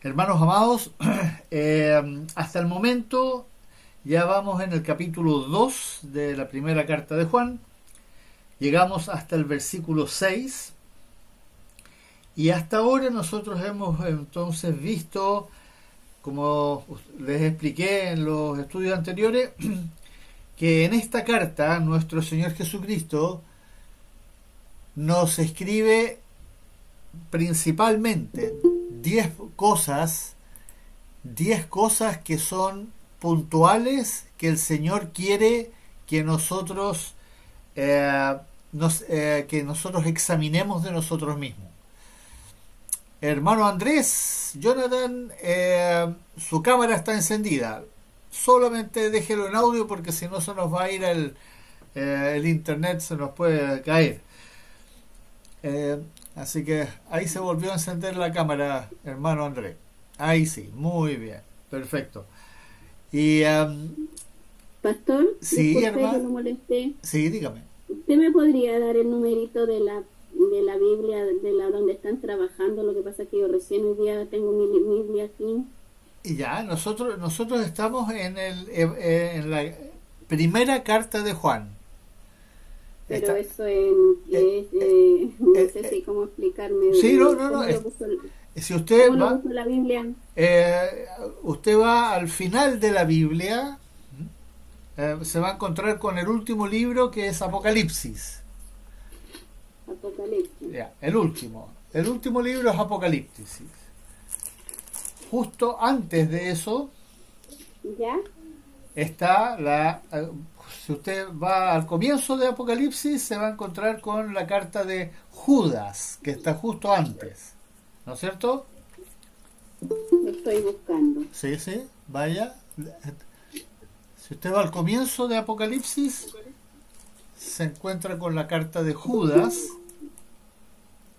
Hermanos amados, hasta el momento ya vamos en el capítulo 2 de la primera carta de Juan. Llegamos hasta el versículo 6 y hasta ahora nosotros hemos entonces visto, como les expliqué en los estudios anteriores, que en esta carta nuestro Señor Jesucristo nos escribe principalmente 10 cosas que son puntuales que el Señor quiere que nosotros que nosotros examinemos de nosotros mismos. Hermano Andrés, Jonathan, su cámara está encendida. Solamente déjelo en audio porque si no se nos va a ir el internet, se nos puede caer. Así que ahí se volvió a encender la cámara, hermano Andrés. Ahí sí, muy bien, perfecto. Y Pastor, sí, disculpe hermano. que lo molesté. Sí, dígame. ¿Usted me podría dar el numerito de la Biblia, de la donde están trabajando? Lo que pasa es que yo recién hoy día tengo mi Biblia aquí. Y ya, nosotros estamos en la primera carta de Juan. Pero Está, eso no sé si cómo explicarme. sí, no. ¿Cómo lo puso, Si usted cómo lo va, puso la Biblia? usted va al final de la Biblia, se va a encontrar con el último libro, que es Apocalipsis. Apocalipsis. Ya, el último libro es Apocalipsis. Justo antes de eso ¿Ya? está si usted va al comienzo de Apocalipsis, se va a encontrar con la carta de Judas, que está justo antes, ¿no es cierto? Lo estoy buscando. Sí, vaya. Si usted va al comienzo de Apocalipsis, se encuentra con la carta de Judas.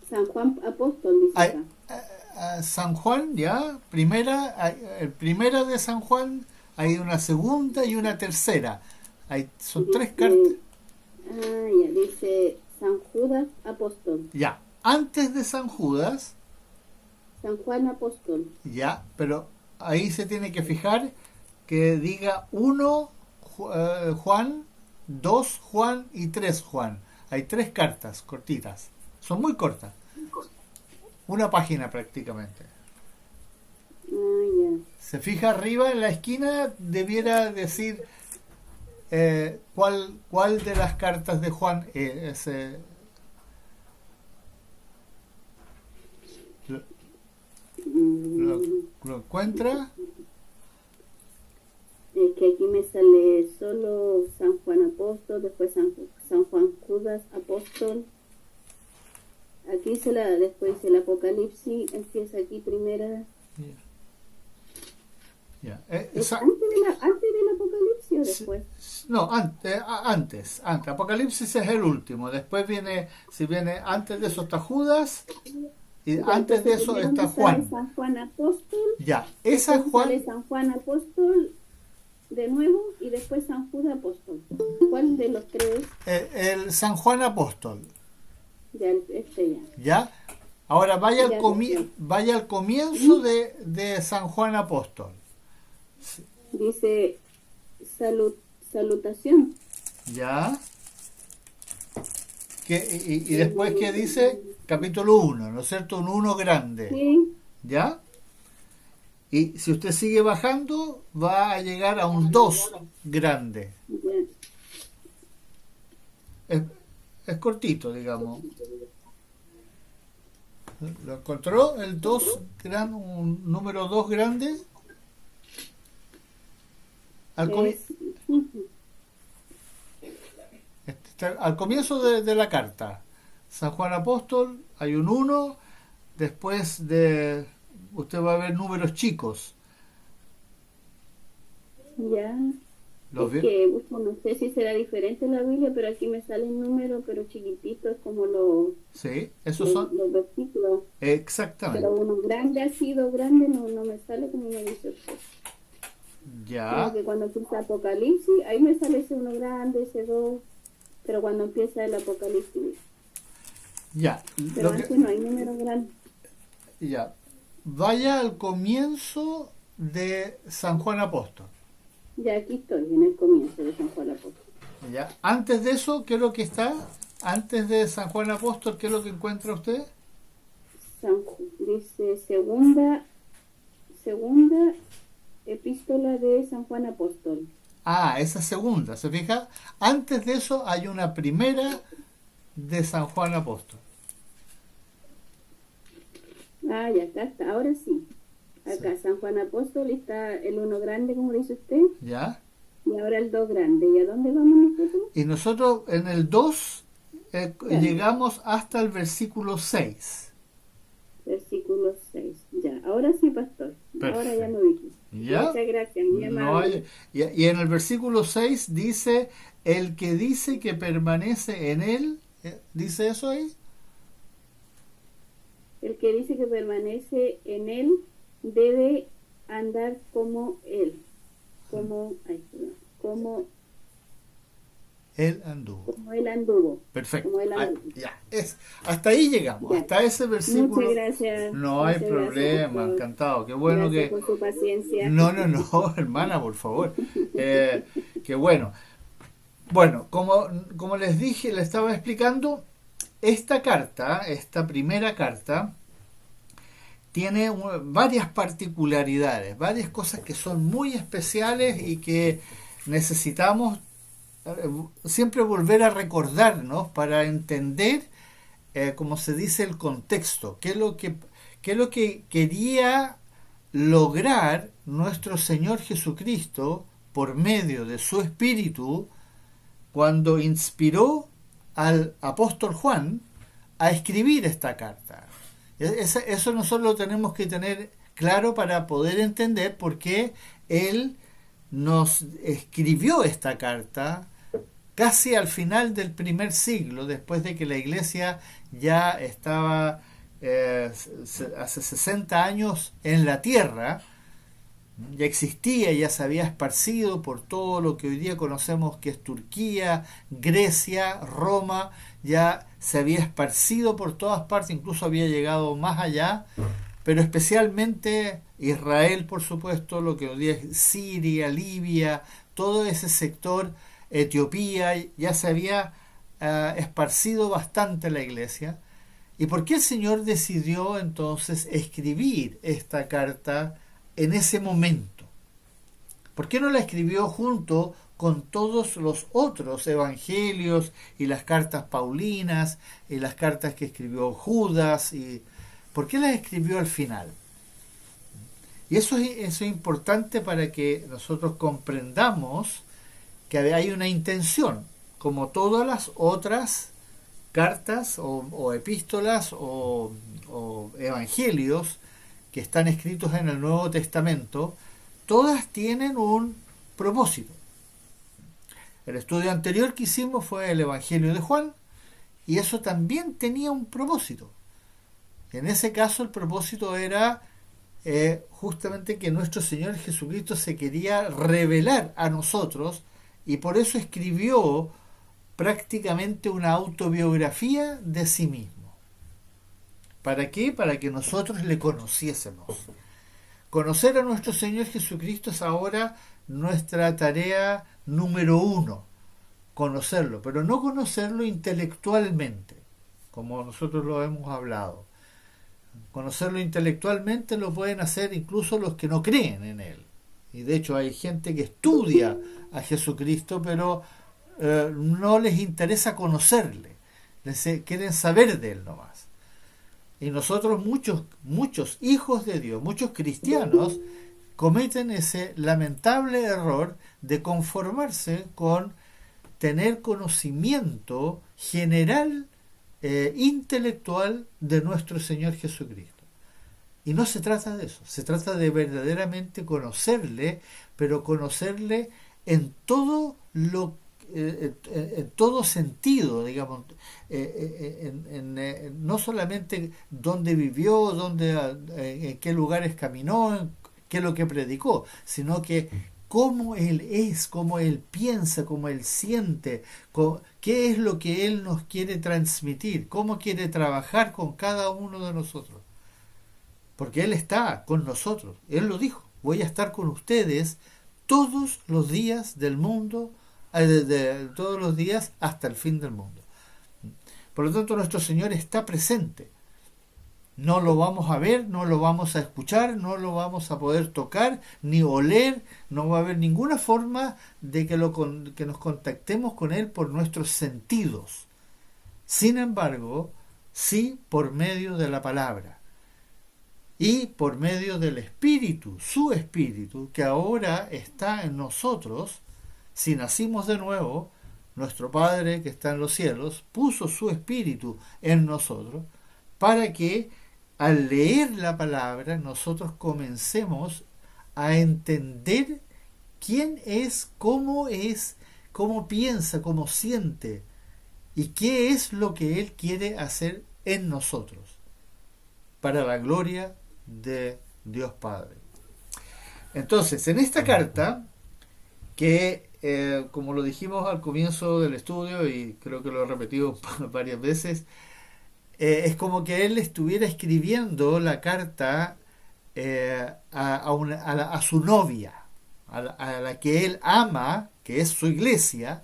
San Juan Apóstol, dice acá. San Juan, ya, primera de San Juan, hay una segunda y una tercera. Son Dice, 3 cartas. ya, dice San Judas Apóstol. Ya, antes de San Judas, San Juan Apóstol. ya, pero ahí se tiene que fijar que diga 1 Juan, 2 Juan y 3 Juan. Hay 3 cartas cortitas. Son muy cortas. Una página prácticamente. Ya. Se fija arriba en la esquina, debiera decir cuál de las cartas de Juan es. ¿Lo encuentra? Es que aquí me sale solo San Juan Apóstol, después San Juan Judas Apóstol. Aquí después dice el Apocalipsis, empieza aquí primera. Yeah. ¿Es antes del Apocalipsis o después? No, antes. Apocalipsis es el último. Después viene antes de eso está Judas y Ya, antes de eso está Juan. San Juan Apóstol. Ya, esa es Después Juan. sale San Juan Apóstol de nuevo y después San Judas Apóstol. ¿Cuál de los tres? El San Juan Apóstol. Ya, ya. ¿Ya? Ahora vaya Ya, vaya al comienzo de San Juan Apóstol. Dice salutación. ¿Ya? Y después que dice capítulo 1, ¿no es cierto? Un 1 grande. Sí. ¿Ya? Y si usted sigue bajando, va a llegar a un 2 grande. Ya. Es cortito, digamos. ¿Lo encontró? El 2 un número 2 grande. Al comienzo de la carta, San Juan Apóstol, hay un 1, después usted va a ver números chicos. Ya. Es que no sé si será diferente en la Biblia, pero aquí me sale un número, pero chiquitito, es como sí, esos son los versículos. exactamente. Pero uno grande, así, dos grande, no me sale como me dice usted. Ya. Como que cuando empieza Apocalipsis, ahí me sale ese uno grande, ese dos, pero cuando empieza el Apocalipsis. Ya. Pero antes no hay número grande. Ya. vaya al comienzo de San Juan Apóstol. Ya aquí estoy, en el comienzo de San Juan Apóstol. ¿Ya? Antes de eso, ¿qué es lo que está? Antes de San Juan Apóstol, ¿qué es lo que encuentra usted? Dice segunda epístola de San Juan Apóstol. Ah, esa segunda, ¿se fija? Antes de eso hay una primera de San Juan Apóstol. Ah, ya está, ahora sí. Acá Sí. San Juan Apóstol está el 1 grande, como dice usted, ¿Ya? y ahora el 2 grande. ¿Y a dónde vamos nosotros? Y nosotros en el 2 Ya, llegamos hasta el versículo 6. versículo 6. Ya, ahora sí, pastor. Ahora ya Perfecto. me ubiqué. ¿Ya? Muchas gracias, muy No amable. hay, y en el versículo 6 dice, el que dice que permanece en él, ¿dice eso ahí? El que dice que permanece en él debe andar como él. Como Él anduvo. él anduvo. Perfecto. Como él Ah, anduvo. ya, hasta ahí llegamos, Ya. hasta ese Muchas versículo. gracias. No hay Muchas gracias, problema, pastor. encantado. Qué bueno Gracias que... por su paciencia. No, no, no, hermana, por favor. Qué bueno. Bueno, como les dije, les estaba explicando, esta carta, esta primera carta, tiene varias particularidades, varias cosas que son muy especiales y que necesitamos siempre volver a recordarnos para entender, como se dice, el contexto, qué es lo que quería lograr nuestro Señor Jesucristo por medio de su Espíritu cuando inspiró al apóstol Juan a escribir esta carta. Eso nosotros lo tenemos que tener claro para poder entender por qué él nos escribió esta carta casi al final del primer siglo, después de que la iglesia ya estaba hace 60 años en la tierra, ya existía, ya se había esparcido por todo lo que hoy día conocemos que es Turquía, Grecia, Roma, ya se había esparcido por todas partes, incluso había llegado más allá, pero especialmente Israel, por supuesto, lo que hoy día es Siria, Libia, todo ese sector, Etiopía, ya se había esparcido bastante la iglesia. ¿Y por qué el Señor decidió entonces escribir esta carta en ese momento? ¿Por qué no la escribió junto con todos los otros evangelios y las cartas paulinas y las cartas que escribió Judas? ¿Por qué las escribió al final? Y eso es importante para que nosotros comprendamos que hay una intención, como todas las otras cartas o epístolas o evangelios que están escritos en el Nuevo Testamento, todas tienen un propósito. El estudio anterior que hicimos fue el Evangelio de Juan, y eso también tenía un propósito. En ese caso el propósito era justamente que nuestro Señor Jesucristo se quería revelar a nosotros, y por eso escribió prácticamente una autobiografía de sí mismo. ¿Para qué? Para que nosotros le conociésemos. Conocer a nuestro Señor Jesucristo es ahora nuestra tarea número 1. Conocerlo, pero no conocerlo intelectualmente, como nosotros lo hemos hablado. Conocerlo intelectualmente lo pueden hacer incluso los que no creen en Él. Y de hecho hay gente que estudia a Jesucristo, pero no les interesa conocerle. Quieren saber de Él nomás. Y nosotros, muchos hijos de Dios, muchos cristianos, cometen ese lamentable error de conformarse con tener conocimiento general, intelectual de nuestro Señor Jesucristo. Y no se trata de eso, se trata de verdaderamente conocerle, pero conocerle en todo en todo sentido, digamos, no solamente dónde vivió, en qué lugares caminó, qué es lo que predicó, sino que cómo él es, cómo él piensa, cómo él siente, qué es lo que él nos quiere transmitir, cómo quiere trabajar con cada uno de nosotros. porque Él está con nosotros. Él lo dijo, voy a estar con ustedes todos los días del mundo, todos los días hasta el fin del mundo. Por lo tanto, nuestro Señor está presente. No lo vamos a ver, no lo vamos a escuchar, no lo vamos a poder tocar, ni oler, no va a haber ninguna forma de que nos contactemos con Él por nuestros sentidos. Sin embargo, sí por medio de la palabra y por medio del Espíritu, su Espíritu, que ahora está en nosotros. Si nacimos de nuevo, nuestro Padre que está en los cielos puso su Espíritu en nosotros para que al leer la palabra nosotros comencemos a entender quién es, cómo piensa, cómo siente y qué es lo que Él quiere hacer en nosotros para la gloria de Dios Padre. Entonces, en esta carta, que como lo dijimos al comienzo del estudio y creo que lo he repetido varias veces, es como que él estuviera escribiendo la carta a su novia, a la que él ama, que es su iglesia,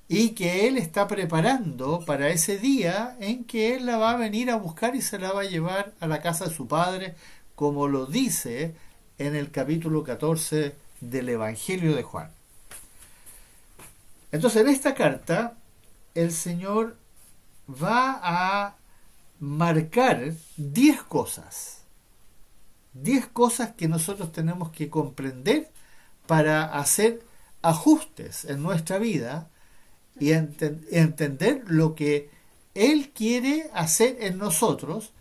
y que él está preparando para ese día en que él la va a venir a buscar y se la va a llevar a la casa de su padre, como lo dice en el capítulo 14 del Evangelio de Juan. Entonces, en esta carta, el Señor va a marcar 10 cosas. 10 cosas que nosotros tenemos que comprender para hacer ajustes en nuestra vida y entender lo que Él quiere hacer en nosotros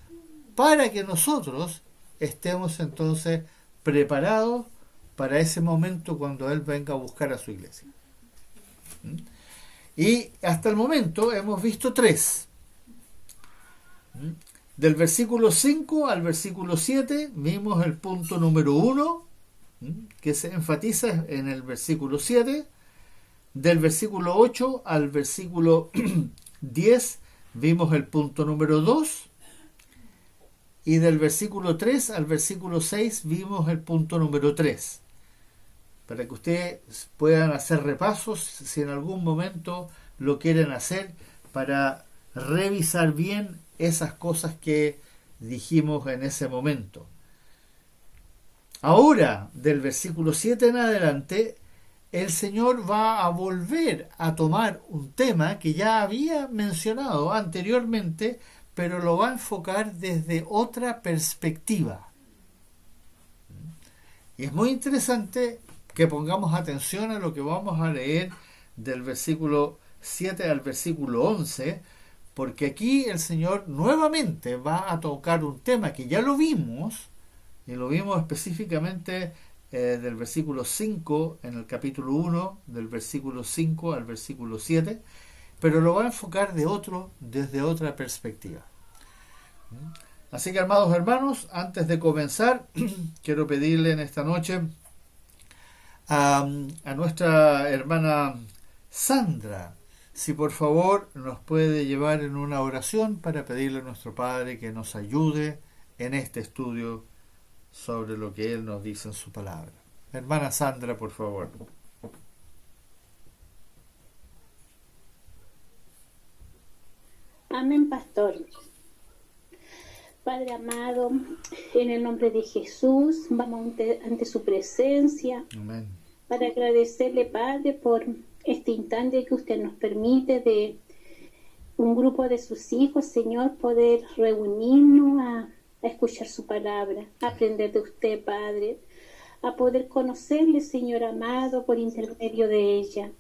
para que nosotros estemos entonces preparados para ese momento cuando Él venga a buscar a su iglesia. Y hasta el momento hemos visto 3. Del versículo 5 al versículo 7 vimos el punto número 1, que se enfatiza en el versículo 7. Del versículo 8 al versículo 10 vimos el punto número 2. Y del versículo 3 al versículo 6 vimos el punto número 3. Para que ustedes puedan hacer repasos si en algún momento lo quieren hacer, para revisar bien esas cosas que dijimos en ese momento. Ahora, del versículo 7 en adelante, el Señor va a volver a tomar un tema que ya había mencionado anteriormente, pero lo va a enfocar desde otra perspectiva. Y es muy interesante que pongamos atención a lo que vamos a leer del versículo 7 al versículo 11, porque aquí el Señor nuevamente va a tocar un tema que ya lo vimos, y lo vimos específicamente del versículo 5 en el capítulo 1, del versículo 5 al versículo 7, pero lo va a enfocar desde otra perspectiva. Así que, amados hermanos, antes de comenzar, quiero pedirle en esta noche a nuestra hermana Sandra, si por favor nos puede llevar en una oración para pedirle a nuestro Padre que nos ayude en este estudio sobre lo que Él nos dice en su palabra. Hermana Sandra, por favor. Amén, pastor. Padre amado, en el nombre de Jesús, vamos ante su presencia. Amén. Para agradecerle, Padre, por este instante que usted nos permite de un grupo de sus hijos, Señor, poder reunirnos a escuchar su palabra, a aprender de usted, Padre, a poder conocerle, Señor amado, por intermedio de ella.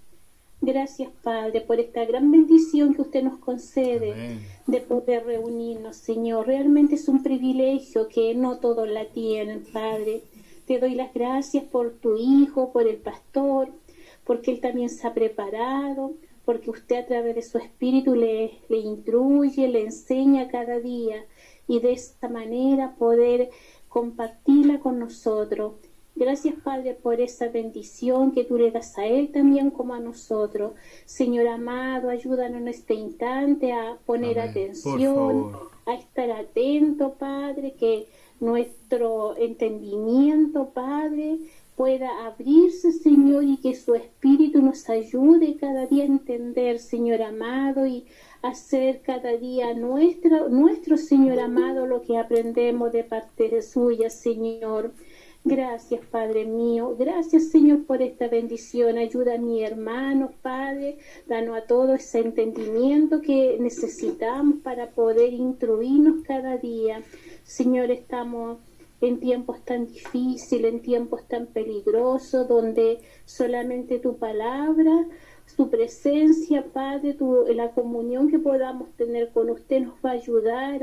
Gracias, Padre, por esta gran bendición que usted nos concede. Amén. De poder reunirnos, Señor. Realmente es un privilegio que no todos la tienen, Padre. Te doy las gracias por tu hijo, por el pastor, porque él también se ha preparado, porque usted a través de su espíritu le instruye, le enseña cada día, y de esta manera poder compartirla con nosotros. Gracias, Padre, por esa bendición que tú le das a él también como a nosotros. Señor amado, ayúdanos en este instante a poner atención, a estar atento, Padre, que nuestro entendimiento, Padre, pueda abrirse, Señor, y que su Espíritu nos ayude cada día a entender, Señor amado, y hacer cada día nuestro Señor amado, lo que aprendemos de parte de suya, Señor. Gracias, Padre mío. Gracias, Señor, por esta bendición. Ayuda a mi hermano, Padre. Danos a todos ese entendimiento que necesitamos para poder instruirnos cada día. Señor, estamos en tiempos tan difíciles, en tiempos tan peligrosos, donde solamente tu palabra, tu presencia, Padre, la comunión que podamos tener con usted nos va a ayudar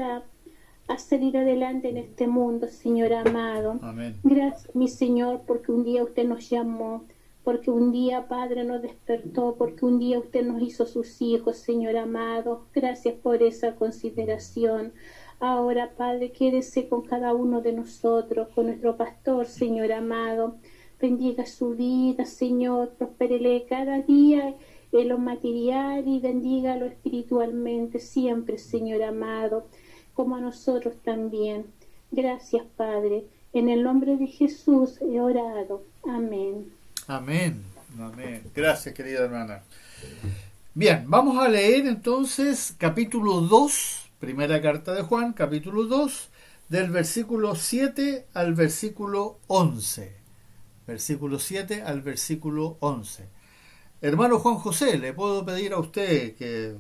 a salir adelante en este mundo, Señor amado. Amén. Gracias, mi Señor, porque un día usted nos llamó, porque un día, Padre, nos despertó, porque un día usted nos hizo sus hijos, Señor amado. Gracias por esa consideración. Ahora, Padre, quédese con cada uno de nosotros, con nuestro pastor, Señor amado. Bendiga su vida, Señor, prospérele cada día en lo material y bendígalo espiritualmente siempre, Señor amado, como a nosotros también. Gracias, Padre. En el nombre de Jesús he orado. Amén. Amén. Amén. Gracias, querida hermana. Bien, vamos a leer entonces capítulo 2, primera carta de Juan, capítulo 2, del versículo 7 al versículo 11. Versículo 7 al versículo 11. Hermano Juan José, le puedo pedir a usted que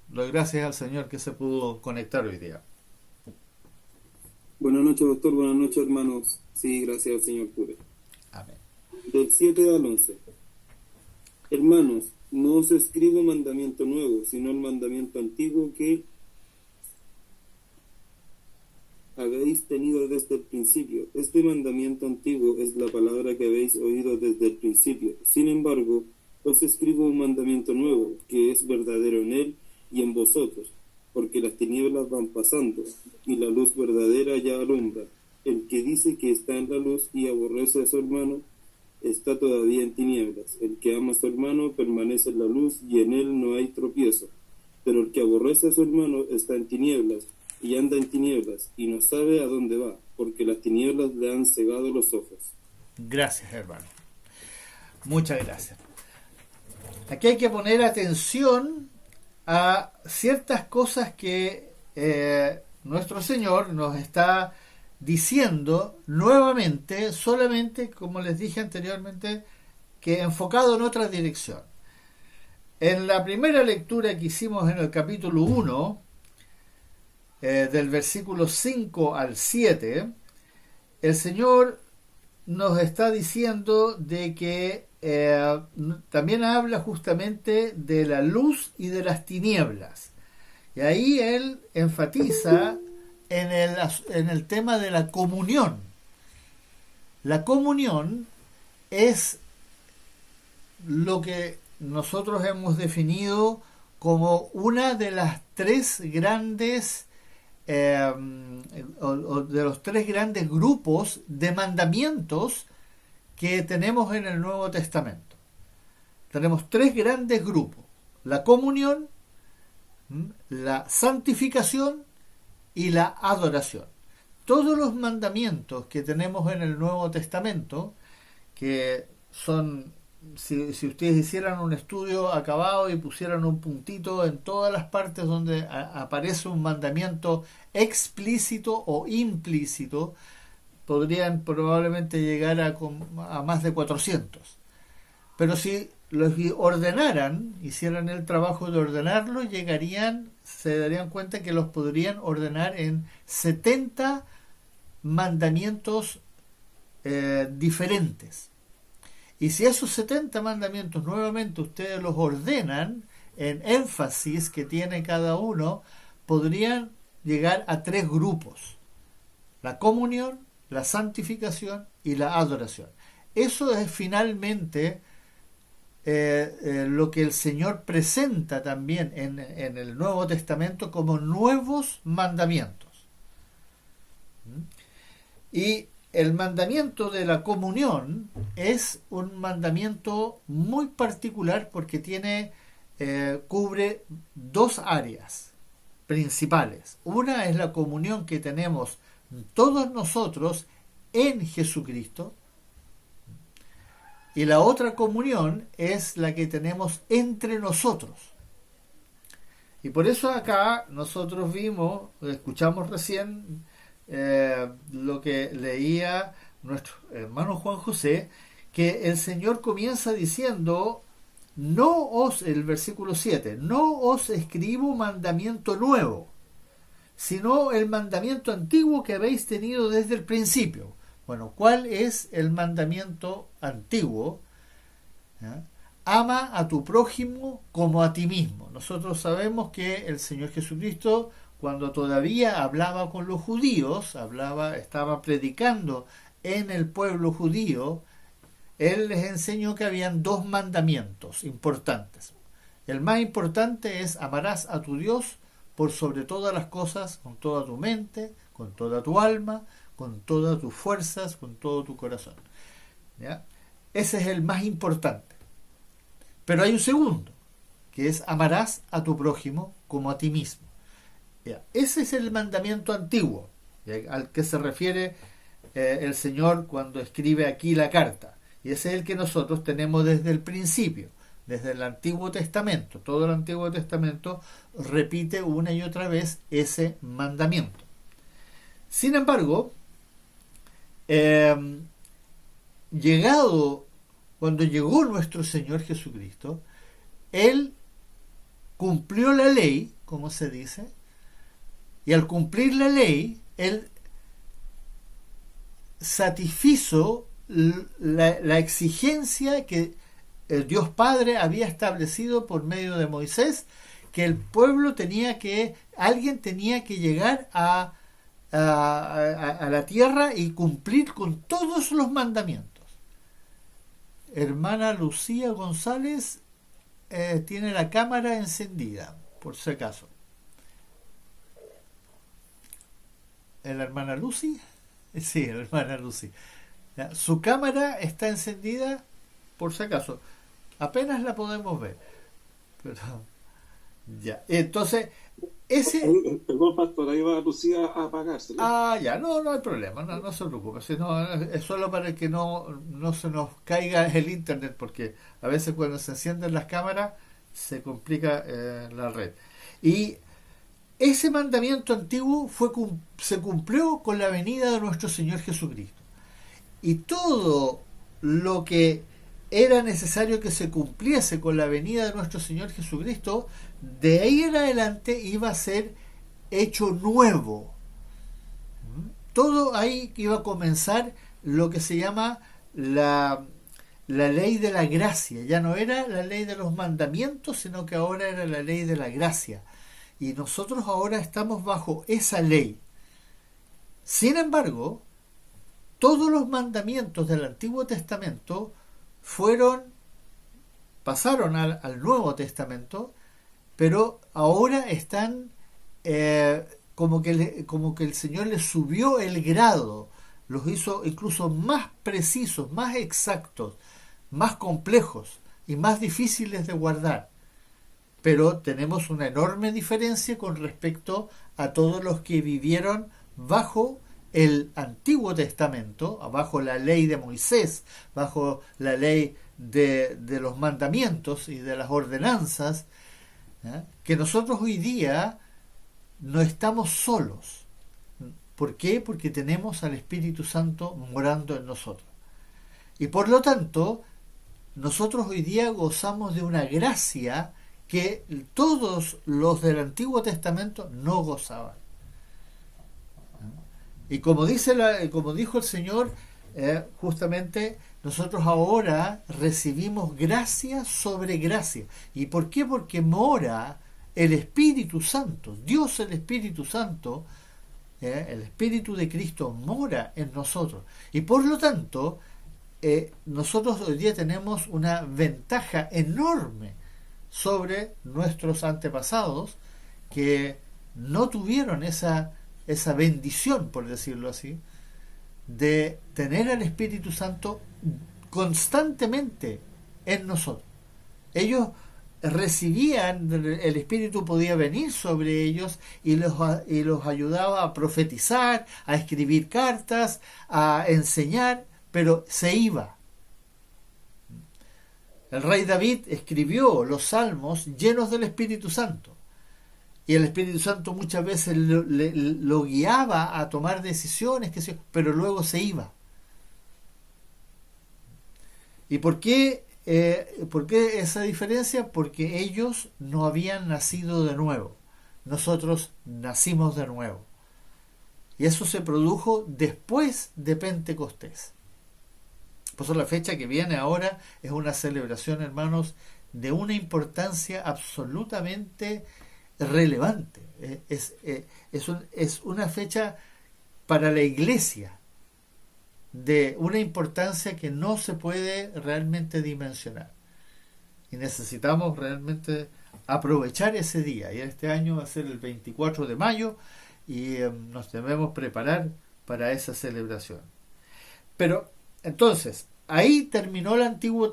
doy gracias al Señor que se pudo conectar hoy día. Buenas noches, doctor. Buenas noches, hermanos. Sí, gracias al Señor pure. Amén. Del 7 al 11. Hermanos, no os escribo mandamiento nuevo, sino el mandamiento antiguo que habéis tenido desde el principio. Este mandamiento antiguo es la palabra que habéis oído desde el principio. Sin embargo, os escribo un mandamiento nuevo, que es verdadero en él y en vosotros, porque las tinieblas van pasando, y la luz verdadera ya alumbra. El que dice que está en la luz y aborrece a su hermano, está todavía en tinieblas. El que ama a su hermano permanece en la luz, y en él no hay tropiezo. Pero el que aborrece a su hermano está en tinieblas, y anda en tinieblas, y no sabe a dónde va, porque las tinieblas le han cegado los ojos. Gracias, hermano. Muchas gracias. Aquí hay que poner atención a ciertas cosas que nuestro Señor nos está diciendo nuevamente, solamente, como les dije anteriormente, que enfocado en otra dirección. En la primera lectura que hicimos en el capítulo 1, del versículo 5 al 7, el Señor nos está diciendo de que también habla justamente de la luz y de las tinieblas. Y ahí Él enfatiza en el tema de la comunión. La comunión es lo que nosotros hemos definido como una de las tres grandes o de los tres grandes grupos de mandamientos que tenemos en el Nuevo Testamento. Tenemos tres grandes grupos: la comunión, la santificación y la adoración. Todos los mandamientos que tenemos en el Nuevo Testamento, que son, si ustedes hicieran un estudio acabado y pusieran un puntito en todas las partes donde aparece un mandamiento explícito o implícito, podrían probablemente llegar a más de 400. Pero si los ordenaran, hicieran el trabajo de ordenarlo, se darían cuenta que los podrían ordenar en 70 mandamientos diferentes. Y si esos 70 mandamientos nuevamente ustedes los ordenan en énfasis que tiene cada uno, podrían llegar a tres grupos: la comunión, la santificación y la adoración. Eso es finalmente lo que el Señor presenta también en el Nuevo Testamento como nuevos mandamientos. Y el mandamiento de la comunión es un mandamiento muy particular porque cubre dos áreas principales. Una es la comunión que tenemos todos nosotros en Jesucristo, y la otra comunión es la que tenemos entre nosotros. Y por eso acá nosotros escuchamos recién lo que leía nuestro hermano Juan José, que el Señor comienza diciendo, el versículo 7, no os escribo mandamiento nuevo, sino el mandamiento antiguo que habéis tenido desde el principio. Bueno, ¿cuál es el mandamiento antiguo? ¿Ya? Ama a tu prójimo como a ti mismo. Nosotros sabemos que el Señor Jesucristo, cuando todavía hablaba con los judíos, estaba predicando en el pueblo judío, Él les enseñó que habían dos mandamientos importantes. El más importante es: amarás a tu Dios por sobre todas las cosas, con toda tu mente, con toda tu alma, con todas tus fuerzas, con todo tu corazón. ¿Ya? Ese es el más importante. Pero hay un segundo, que es: amarás a tu prójimo como a ti mismo. ¿Ya? Ese es el mandamiento antiguo, ¿ya?, al que se refiere el Señor cuando escribe aquí la carta. Y ese es el que nosotros tenemos desde el principio, desde el Antiguo Testamento. Todo el Antiguo Testamento repite una y otra vez ese mandamiento. Sin embargo, cuando llegó nuestro Señor Jesucristo, Él cumplió la ley, como se dice, y al cumplir la ley, Él satisfizo la exigencia que el Dios Padre había establecido por medio de Moisés, que el pueblo alguien tenía que llegar a la tierra y cumplir con todos los mandamientos. Hermana Lucía González tiene la cámara encendida, por si acaso. ¿La hermana Lucy? Sí, la hermana Lucy. ¿Ya? Su cámara está encendida, por si acaso. Apenas la podemos ver. Pero, ya. Entonces, perdón, pastor, ahí va Lucía a apagarse. Ya, no hay problema, no se preocupe. Es solo para que no se nos caiga el internet, porque a veces cuando se encienden las cámaras se complica la red. Y ese mandamiento antiguo se cumplió con la venida de nuestro Señor Jesucristo. Y todo lo que era necesario que se cumpliese con la venida de nuestro Señor Jesucristo, de ahí en adelante iba a ser hecho nuevo. Todo ahí iba a comenzar lo que se llama la ley de la gracia. Ya no era la ley de los mandamientos, sino que ahora era la ley de la gracia. Y nosotros ahora estamos bajo esa ley. Sin embargo, todos los mandamientos del Antiguo Testamento pasaron al Nuevo Testamento, pero ahora están como que el Señor les subió el grado, los hizo incluso más precisos, más exactos, más complejos y más difíciles de guardar. Pero tenemos una enorme diferencia con respecto a todos los que vivieron bajo el Antiguo Testamento, bajo la ley de Moisés, bajo la ley de los mandamientos y de las ordenanzas, que nosotros hoy día no estamos solos. ¿Por qué? Porque tenemos al Espíritu Santo morando en nosotros. Y por lo tanto, nosotros hoy día gozamos de una gracia que todos los del Antiguo Testamento no gozaban. Y como dijo el Señor, justamente nosotros ahora recibimos gracia sobre gracia. ¿Y por qué? Porque mora el Espíritu Santo. Dios, el Espíritu Santo, el Espíritu de Cristo mora en nosotros. Y por lo tanto, nosotros hoy día tenemos una ventaja enorme sobre nuestros antepasados que no tuvieron esa bendición, por decirlo así, de tener al Espíritu Santo constantemente en nosotros. Ellos recibían, el Espíritu podía venir sobre ellos y los ayudaba a profetizar, a escribir cartas, a enseñar, pero se iba. El rey David escribió los salmos llenos del Espíritu Santo. Y el Espíritu Santo muchas veces lo guiaba a tomar decisiones, pero luego se iba. ¿Y por qué esa diferencia? Porque ellos no habían nacido de nuevo. Nosotros nacimos de nuevo. Y eso se produjo después de Pentecostés. Por eso la fecha que viene ahora es una celebración, hermanos, de una importancia absolutamente relevante. Es una fecha para la Iglesia de una importancia que no se puede realmente dimensionar. Y necesitamos realmente aprovechar ese día. Y este año va a ser el 24 de mayo y nos debemos preparar para esa celebración. Pero entonces, ahí terminó el antiguo,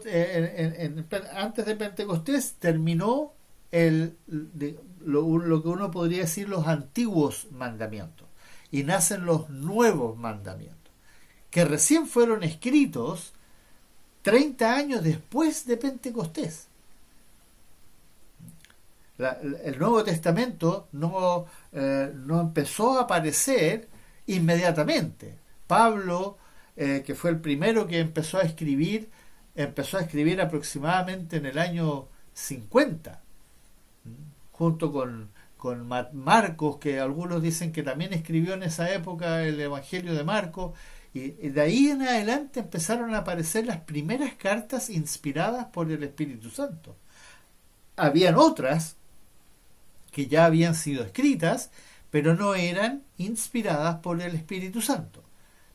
antes de Pentecostés terminó lo que uno podría decir los antiguos mandamientos, y nacen los nuevos mandamientos, que recién fueron escritos 30 años después de Pentecostés. El Nuevo Testamento no empezó a aparecer inmediatamente. Pablo, que fue el primero que empezó a escribir aproximadamente en el año 50, junto con Marcos, que algunos dicen que también escribió en esa época el Evangelio de Marcos, y de ahí en adelante empezaron a aparecer las primeras cartas inspiradas por el Espíritu Santo. Habían otras que ya habían sido escritas, pero no eran inspiradas por el Espíritu Santo.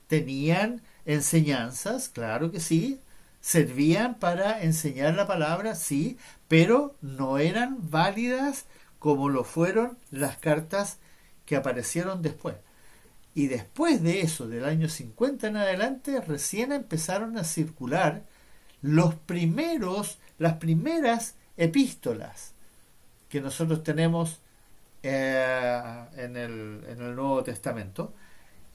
Tenían enseñanzas, claro que sí, servían para enseñar la palabra, sí, pero no eran válidas como lo fueron las cartas que aparecieron después. Y después de eso, del año 50 en adelante, recién empezaron a circular las primeras epístolas que nosotros tenemos en el Nuevo Testamento,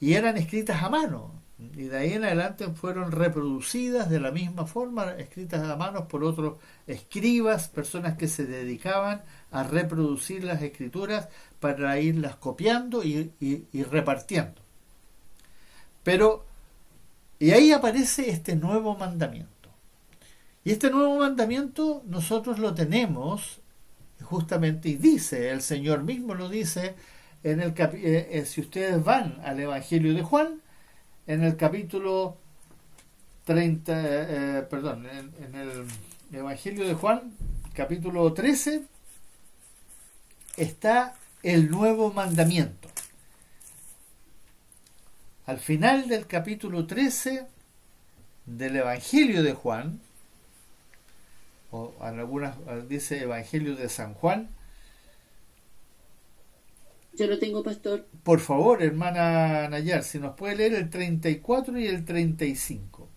y eran escritas a mano, y de ahí en adelante fueron reproducidas de la misma forma, escritas a mano por otros escribas, personas que se dedicaban a reproducir las escrituras para irlas copiando y repartiendo. Y ahí aparece este nuevo mandamiento. Y este nuevo mandamiento nosotros lo tenemos justamente, y dice, el Señor mismo lo dice, si ustedes van al Evangelio de Juan, en el capítulo 30, en el Evangelio de Juan, capítulo 13, está el nuevo mandamiento. Al final del capítulo 13 del Evangelio de Juan, o en algunas dice Evangelio de San Juan. Yo lo tengo, pastor. Por favor, hermana Nayar, si nos puede leer el 34 y el 35.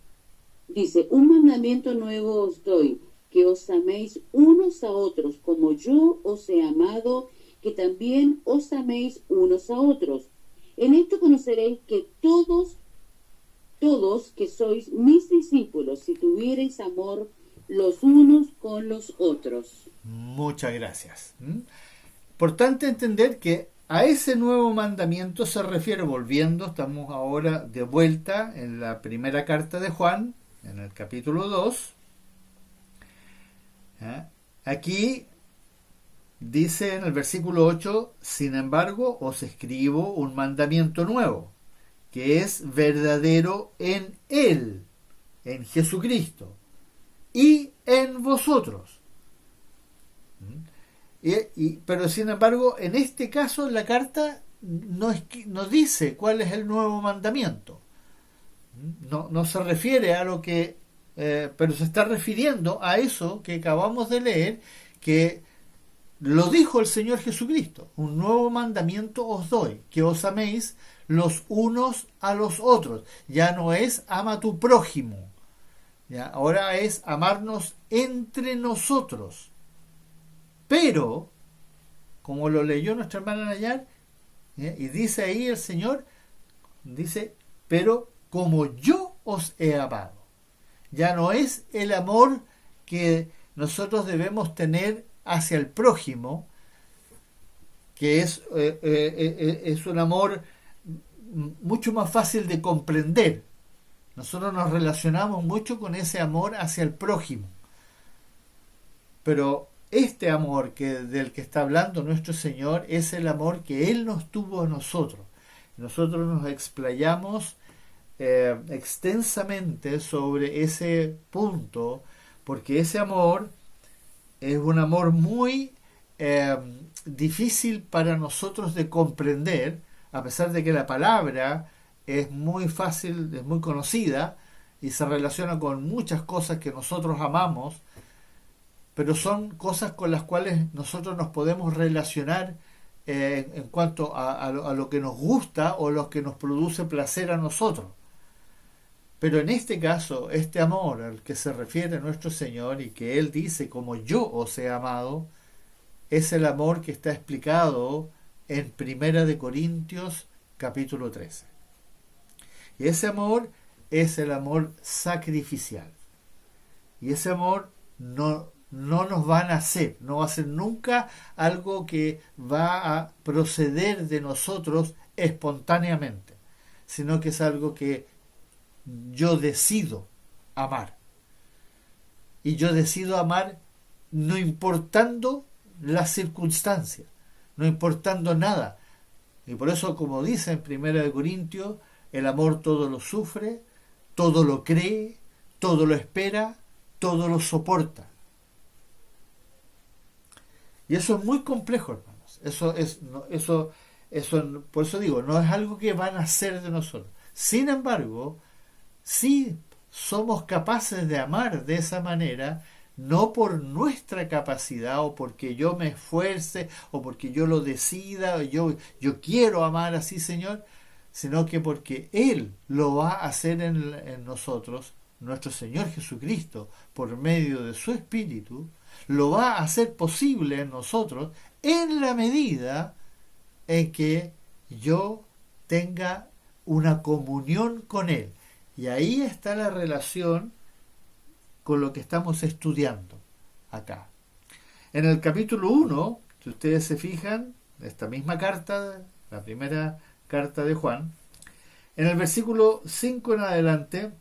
Dice: un mandamiento nuevo os doy, que os améis unos a otros, como yo os he amado, que también os améis unos a otros. En esto conoceréis que todos que sois mis discípulos, si tuviereis amor los unos con los otros. Muchas gracias. Importante entender que a ese nuevo mandamiento se refiere, volviendo, estamos ahora de vuelta en la primera carta de Juan, en el capítulo 2. Aquí dice en el versículo 8: sin embargo, os escribo un mandamiento nuevo, que es verdadero en Él, en Jesucristo, y en vosotros. Pero sin embargo, en este caso la carta no dice cuál es el nuevo mandamiento. No se refiere a lo que pero se está refiriendo a eso que acabamos de leer, que lo dijo el Señor Jesucristo: un nuevo mandamiento os doy, que os améis los unos a los otros. Ya no es ama a tu prójimo, ¿ya? Ahora es amarnos entre nosotros. Pero, como lo leyó nuestra hermana Nayar, y dice ahí el Señor, dice, pero como yo os he amado. Ya no es el amor que nosotros debemos tener hacia el prójimo, que es un amor mucho más fácil de comprender. Nosotros nos relacionamos mucho con ese amor hacia el prójimo. Pero este amor del que está hablando nuestro Señor es el amor que Él nos tuvo a nosotros. Nosotros nos explayamos extensamente sobre ese punto, porque ese amor es un amor muy difícil para nosotros de comprender, a pesar de que la palabra es muy fácil, es muy conocida y se relaciona con muchas cosas que nosotros amamos, pero son cosas con las cuales nosotros nos podemos relacionar en cuanto a lo que nos gusta o lo que nos produce placer a nosotros. Pero en este caso, este amor al que se refiere nuestro Señor y que Él dice, como yo os he amado, es el amor que está explicado en 1 Corintios capítulo 13. Y ese amor es el amor sacrificial. Y ese amor no nos va a nacer, no va a ser nunca algo que va a proceder de nosotros espontáneamente, sino que es algo que yo decido amar. Y yo decido amar no importando las circunstancias, no importando nada. Y por eso, como dice en 1 Corintios, el amor todo lo sufre, todo lo cree, todo lo espera, todo lo soporta. Y eso es muy complejo, hermanos. Eso, por eso digo, no es algo que van a hacer de nosotros. Sin embargo, sí somos capaces de amar de esa manera, no por nuestra capacidad o porque yo me esfuerce o porque yo lo decida o yo quiero amar así, Señor, sino que porque Él lo va a hacer en nosotros, nuestro Señor Jesucristo, por medio de su Espíritu, lo va a hacer posible en nosotros en la medida en que yo tenga una comunión con Él. Y ahí está la relación con lo que estamos estudiando acá. En el capítulo 1, si ustedes se fijan, esta misma carta, la primera carta de Juan, en el versículo 5 en adelante,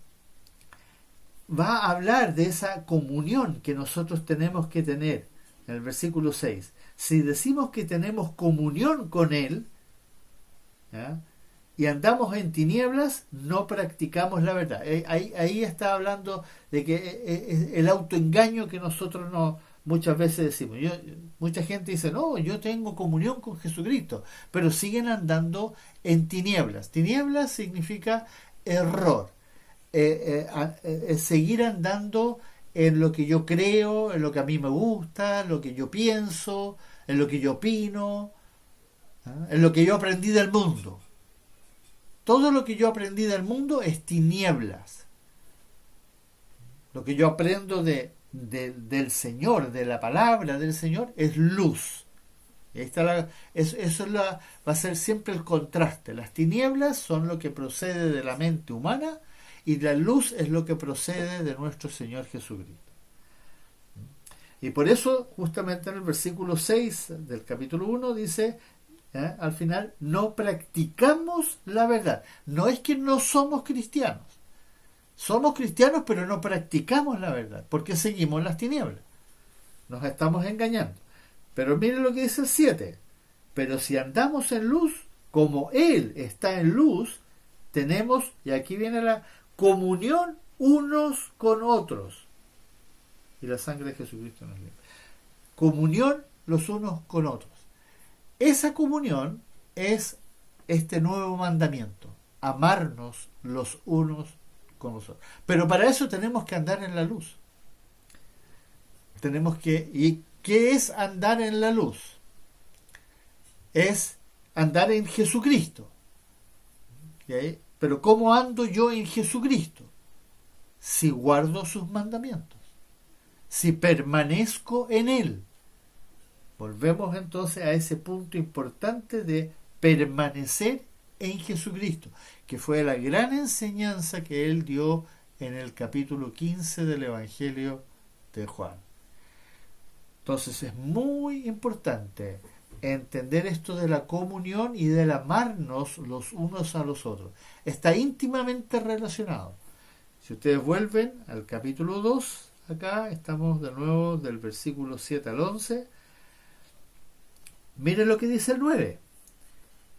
va a hablar de esa comunión que nosotros tenemos que tener. En el versículo 6, si decimos que tenemos comunión con Él, ¿ya?, y andamos en tinieblas, no practicamos la verdad. Ahí está hablando de que el autoengaño que nosotros muchas veces decimos. Mucha gente dice, no, yo tengo comunión con Jesucristo, pero siguen andando en tinieblas. Tinieblas significa error. Seguir andando en lo que yo creo, en lo que a mí me gusta, en lo que yo pienso, en lo que yo opino, en lo que yo aprendí del mundo. Todo lo que yo aprendí del mundo es tinieblas. Lo que yo aprendo del Señor, de la palabra del Señor, es luz. Y ahí está eso va a ser siempre el contraste. Las tinieblas son lo que procede de la mente humana y la luz es lo que procede de nuestro Señor Jesucristo. Y por eso, justamente en el versículo 6 del capítulo 1 dice, al final, no practicamos la verdad. No es que no somos cristianos. Somos cristianos, pero no practicamos la verdad, porque seguimos las tinieblas. Nos estamos engañando. Pero miren lo que dice el 7. Pero si andamos en luz, como Él está en luz, tenemos, y aquí viene la comunión unos con otros. Y la sangre de Jesucristo nos limpia. Comunión los unos con otros. Esa comunión es este nuevo mandamiento, amarnos los unos con los otros. Pero para eso tenemos que andar en la luz. ¿Y qué es andar en la luz? Es andar en Jesucristo. ¿Okay? Pero ¿cómo ando yo en Jesucristo? Si guardo sus mandamientos, si permanezco en Él. Volvemos entonces a ese punto importante de permanecer en Jesucristo, que fue la gran enseñanza que él dio en el capítulo 15 del Evangelio de Juan. Entonces es muy importante entender esto de la comunión y del amarnos los unos a los otros. Está íntimamente relacionado. Si ustedes vuelven al capítulo 2, acá estamos de nuevo del versículo 7 al 11. Miren lo que dice el 9.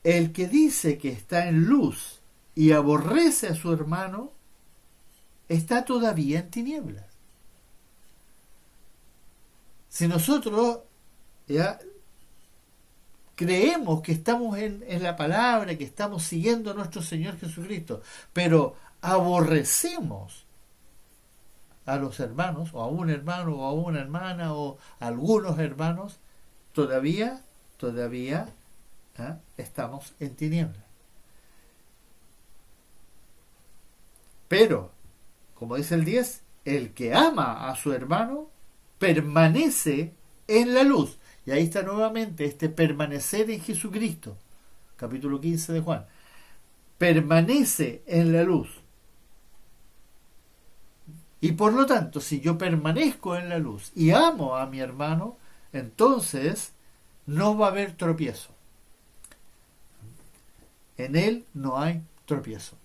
El que dice que está en luz y aborrece a su hermano, está todavía en tinieblas. Si nosotros ya creemos que estamos en la palabra, que estamos siguiendo a nuestro Señor Jesucristo, pero aborrecemos a los hermanos, o a un hermano, o a una hermana, o a algunos hermanos, todavía estamos en tinieblas. Pero, como dice el 10, el que ama a su hermano permanece en la luz. Y ahí está nuevamente este permanecer en Jesucristo, capítulo 15 de Juan. Permanece en la luz. Y por lo tanto, si yo permanezco en la luz y amo a mi hermano, entonces no va a haber tropiezo. En él no hay tropiezo.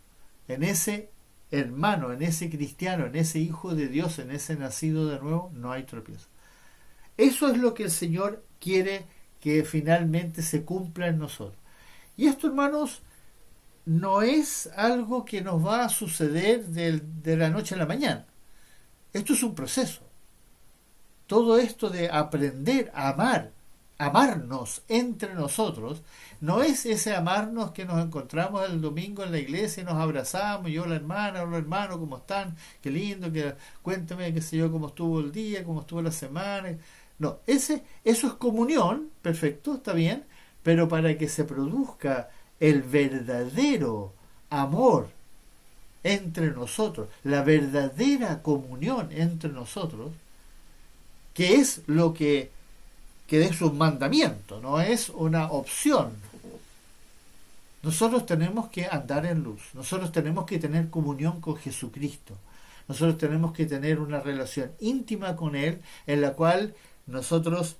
En ese hermano, en ese cristiano, en ese hijo de Dios, en ese nacido de nuevo, no hay tropiezo. Eso es lo que el Señor quiere que finalmente se cumpla en nosotros. Y esto, hermanos, no es algo que nos va a suceder de la noche a la mañana. Esto es un proceso. Todo esto de aprender a amarnos entre nosotros, no es ese amarnos que nos encontramos el domingo en la iglesia y nos abrazamos, y hola hermana, hola hermano, ¿cómo están? Qué lindo, cuéntame, qué sé yo, cómo estuvo el día, cómo estuvo la semana. No, eso es comunión, perfecto, está bien, pero para que se produzca el verdadero amor entre nosotros, la verdadera comunión entre nosotros, que es lo que es un mandamiento, no es una opción. Nosotros tenemos que andar en luz, nosotros tenemos que tener comunión con Jesucristo, nosotros tenemos que tener una relación íntima con Él, en la cual nosotros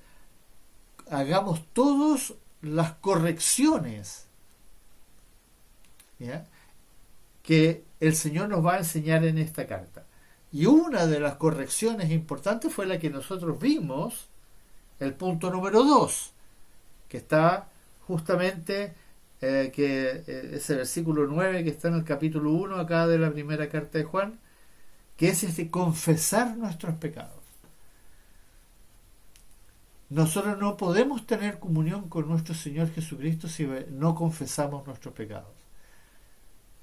hagamos todas las correcciones, ¿ya?, que el Señor nos va a enseñar en esta carta. Y una de las correcciones importantes fue la que nosotros vimos, el punto número 2, que está justamente ese versículo 9 que está en el capítulo 1 acá de la primera carta de Juan, que es confesar nuestros pecados. Nosotros no podemos tener comunión con nuestro Señor Jesucristo si no confesamos nuestros pecados.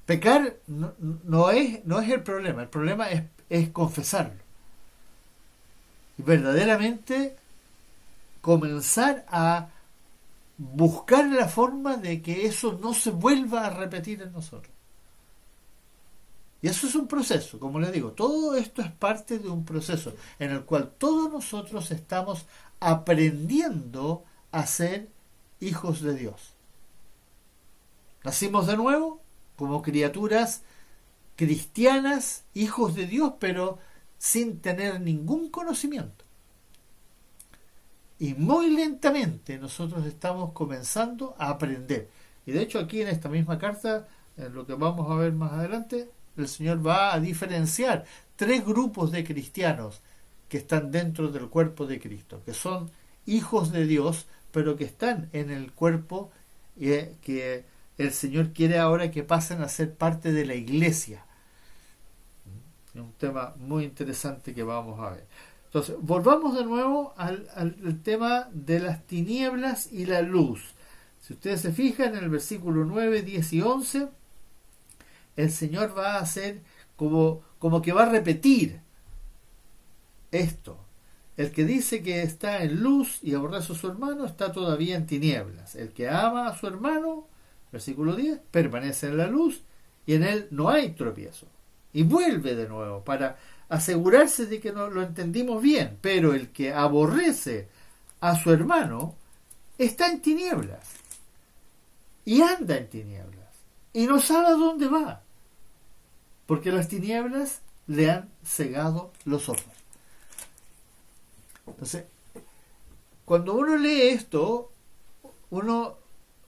Pecar no es el problema es confesarlo. Y verdaderamente comenzar a buscar la forma de que eso no se vuelva a repetir en nosotros. Y eso es un proceso, como les digo, todo esto es parte de un proceso en el cual todos nosotros estamos aprendiendo a ser hijos de Dios. Nacimos de nuevo como criaturas cristianas, hijos de Dios, pero sin tener ningún conocimiento. Y muy lentamente nosotros estamos comenzando a aprender. Y de hecho aquí en esta misma carta, en lo que vamos a ver más adelante, el Señor va a diferenciar 3 grupos de cristianos que están dentro del cuerpo de Cristo, que son hijos de Dios, pero que están en el cuerpo que el Señor quiere ahora que pasen a ser parte de la iglesia. Es un tema muy interesante que vamos a ver. Entonces, volvamos de nuevo al tema de las tinieblas y la luz. Si ustedes se fijan en el versículo 9, 10 y 11, el Señor va a hacer como que va a repetir esto. El que dice que está en luz y aborrece a su hermano está todavía en tinieblas. El que ama a su hermano, versículo 10, permanece en la luz y en él no hay tropiezo. Y vuelve de nuevo para asegurarse de que no lo entendimos bien. Pero el que aborrece a su hermano, está en tinieblas y anda en tinieblas y no sabe a dónde va, porque las tinieblas le han cegado los ojos. Entonces, cuando uno lee esto, uno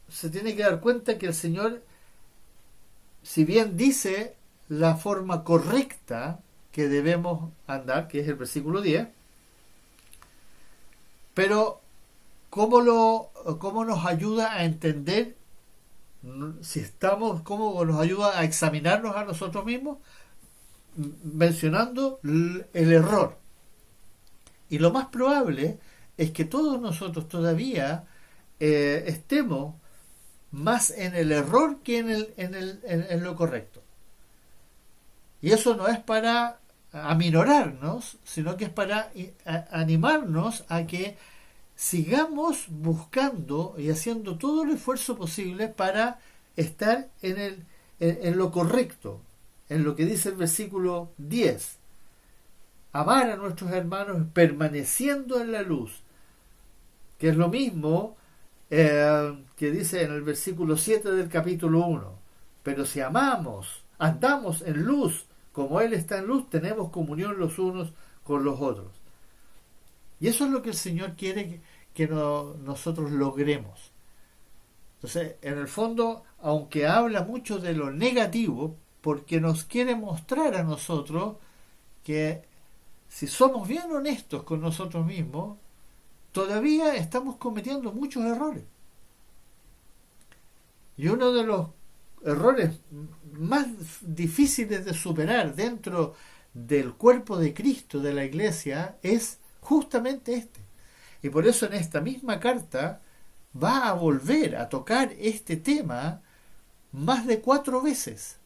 se tiene que dar cuenta que el Señor, si bien dice la forma correcta que debemos andar, que es el versículo 10, pero ¿cómo nos ayuda a entender si estamos, cómo nos ayuda a examinarnos a nosotros mismos? Mencionando el error. Y lo más probable es que todos nosotros todavía estemos más en el error que en lo correcto. Y eso no es para aminorarnos, sino que es para animarnos a que sigamos buscando y haciendo todo el esfuerzo posible para estar en lo correcto, en lo que dice el versículo 10. Amar a nuestros hermanos permaneciendo en la luz, que es lo mismo que dice en el versículo 7 del capítulo 1. Pero si andamos en luz, como Él está en luz, tenemos comunión los unos con los otros. Y eso es lo que el Señor quiere que nosotros logremos. Entonces, en el fondo, aunque habla mucho de lo negativo, porque nos quiere mostrar a nosotros que si somos bien honestos con nosotros mismos, todavía estamos cometiendo muchos errores. Y uno de los errores más difíciles de superar dentro del cuerpo de Cristo, de la Iglesia, es justamente este. Y por eso en esta misma carta va a volver a tocar este tema más de 4 veces.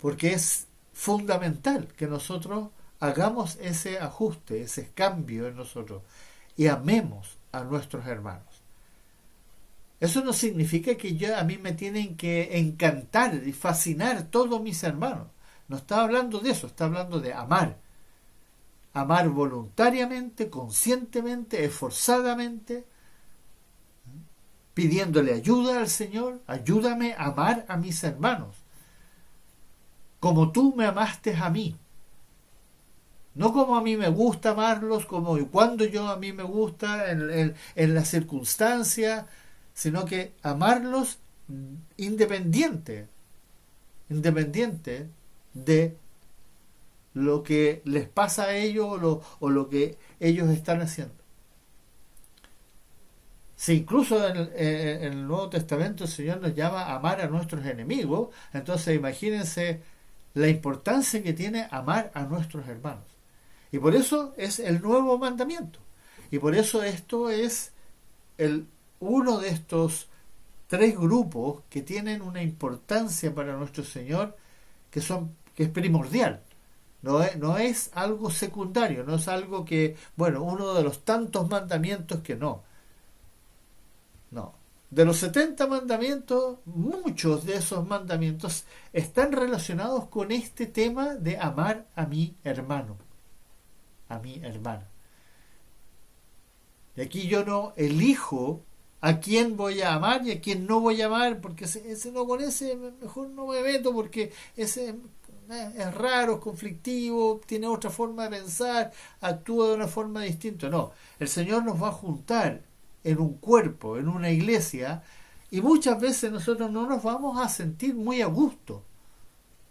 Porque es fundamental que nosotros hagamos ese ajuste, ese cambio en nosotros y amemos a nuestros hermanos. Eso no significa que a mí me tienen que encantar y fascinar todos mis hermanos. No está hablando de eso, está hablando de amar. Amar voluntariamente, conscientemente, esforzadamente, pidiéndole ayuda al Señor. Ayúdame a amar a mis hermanos como tú me amaste a mí. No como a mí me gusta amarlos, como y cuando a mí me gusta, en las circunstancias, sino que amarlos independiente de lo que les pasa a ellos o lo que ellos están haciendo. Si incluso en el Nuevo Testamento el Señor nos llama a amar a nuestros enemigos, entonces imagínense la importancia que tiene amar a nuestros hermanos. Y por eso es el nuevo mandamiento. Y por eso esto es uno de estos 3 grupos que tienen una importancia para nuestro Señor que es primordial. No es algo secundario, no es algo que, uno de los tantos mandamientos que no. De los 70 mandamientos, muchos de esos mandamientos están relacionados con este tema de amar a mi hermano, a mi hermana. Y aquí yo no elijo a quién voy a amar y a quién no voy a amar, porque ese no, con ese mejor no me meto, porque ese es raro, es conflictivo, tiene otra forma de pensar, actúa de una forma distinta. No, el Señor nos va a juntar en un cuerpo, en una iglesia, y muchas veces nosotros no nos vamos a sentir muy a gusto.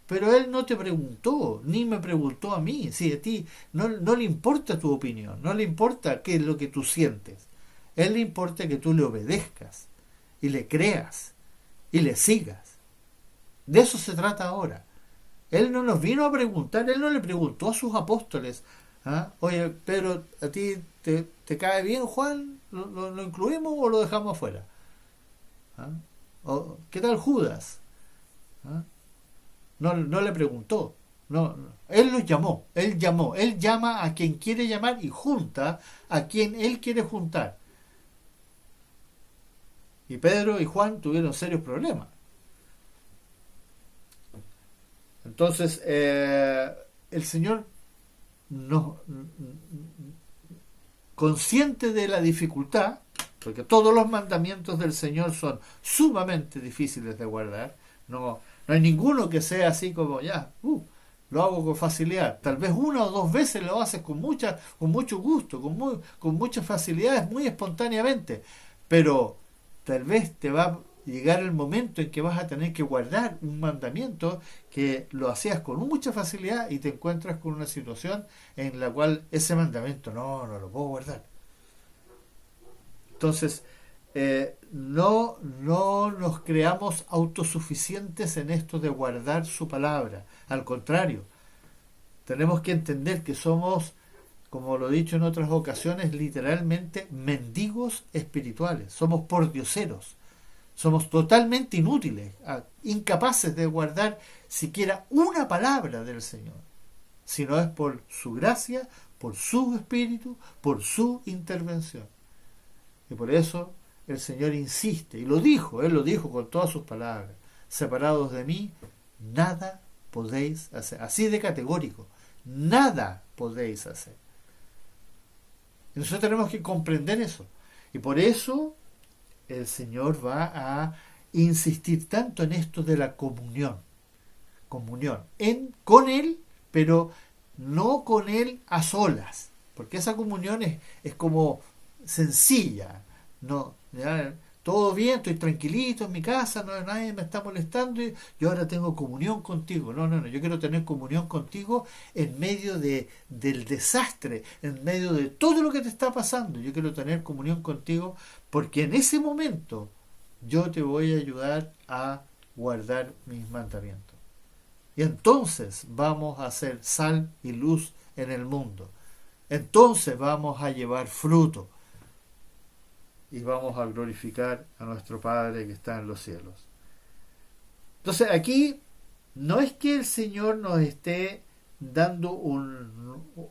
Pero Él no te preguntó, ni me preguntó a mí. Si a ti no le importa tu opinión, no le importa qué es lo que tú sientes. Él le importa que tú le obedezcas, y le creas, y le sigas. De eso se trata ahora. Él no nos vino a preguntar, Él no le preguntó a sus apóstoles, oye, Pedro, ¿a ti te cae bien Juan? ¿Lo incluimos o lo dejamos afuera? ¿Qué tal Judas? No le preguntó. No, Él los llamó, Él llama a quien quiere llamar y junta a quien Él quiere juntar. Y Pedro y Juan tuvieron serios problemas. Entonces, el Señor consciente de la dificultad, porque todos los mandamientos del Señor son sumamente difíciles de guardar, no hay ninguno que sea así como lo hago con facilidad. Tal vez una o dos veces lo haces con mucho gusto, con muchas facilidades, muy espontáneamente, pero tal vez te va a llegar el momento en que vas a tener que guardar un mandamiento que lo hacías con mucha facilidad y te encuentras con una situación en la cual ese mandamiento no lo puedo guardar. Entonces, no nos creamos autosuficientes en esto de guardar su palabra. Al contrario, tenemos que entender que somos, como lo he dicho en otras ocasiones, literalmente mendigos espirituales. Somos pordioseros. Somos totalmente inútiles, incapaces de guardar siquiera una palabra del Señor, si no es por su gracia, por su espíritu, por su intervención. Y por eso el Señor insiste, y Él lo dijo con todas sus palabras: separados de mí, nada podéis hacer. Así de categórico, nada podéis hacer. Y nosotros tenemos que comprender eso. Y por eso el Señor va a insistir tanto en esto de la comunión con Él, pero no con Él a solas, porque esa comunión es como sencilla, todo bien, estoy tranquilito en mi casa, nadie me está molestando y yo ahora tengo comunión contigo. No, yo quiero tener comunión contigo en medio del desastre, en medio de todo lo que te está pasando. Yo quiero tener comunión contigo porque en ese momento yo te voy a ayudar a guardar mis mandamientos. Y entonces vamos a ser sal y luz en el mundo. Entonces vamos a llevar fruto. Y vamos a glorificar a nuestro Padre que está en los cielos. Entonces aquí no es que el Señor nos esté dando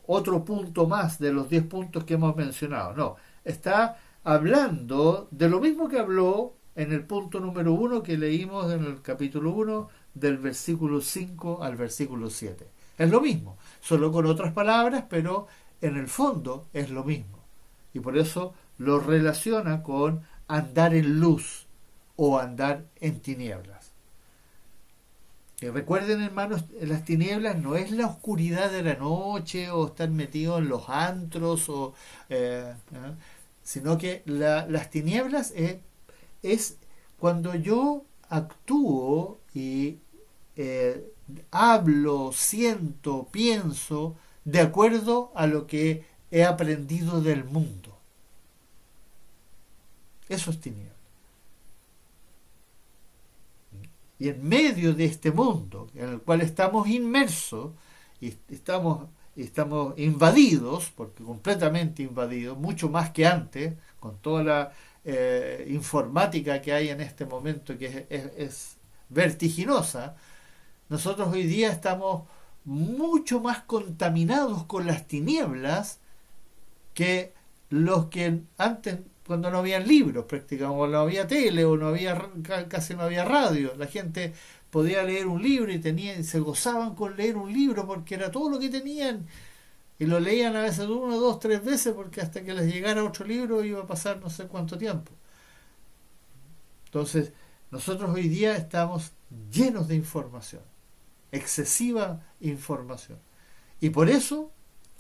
otro punto más de los 10 puntos que hemos mencionado. No, está hablando de lo mismo que habló en el punto número 1 que leímos en el capítulo 1, del versículo 5 al versículo 7. Es lo mismo, solo con otras palabras, pero en el fondo es lo mismo. Y por eso lo relaciona con andar en luz o andar en tinieblas. Y recuerden, hermanos, las tinieblas no es la oscuridad de la noche o estar metido en los antros, sino que las tinieblas es cuando yo actúo y hablo, siento, pienso de acuerdo a lo que he aprendido del mundo. Eso es tiniebla. Y en medio de este mundo en el cual estamos inmersos y estamos invadidos, porque completamente invadidos, mucho más que antes, con toda la informática que hay en este momento, que es vertiginosa, nosotros hoy día estamos mucho más contaminados con las tinieblas que los que antes, cuando no había libros prácticamente, o no había tele, o casi no había radio. La gente podía leer un libro y se gozaban con leer un libro porque era todo lo que tenían, y lo leían a veces 1, 2, 3 veces, porque hasta que les llegara otro libro iba a pasar no sé cuánto tiempo. Entonces nosotros hoy día estamos llenos de información, excesiva información, y por eso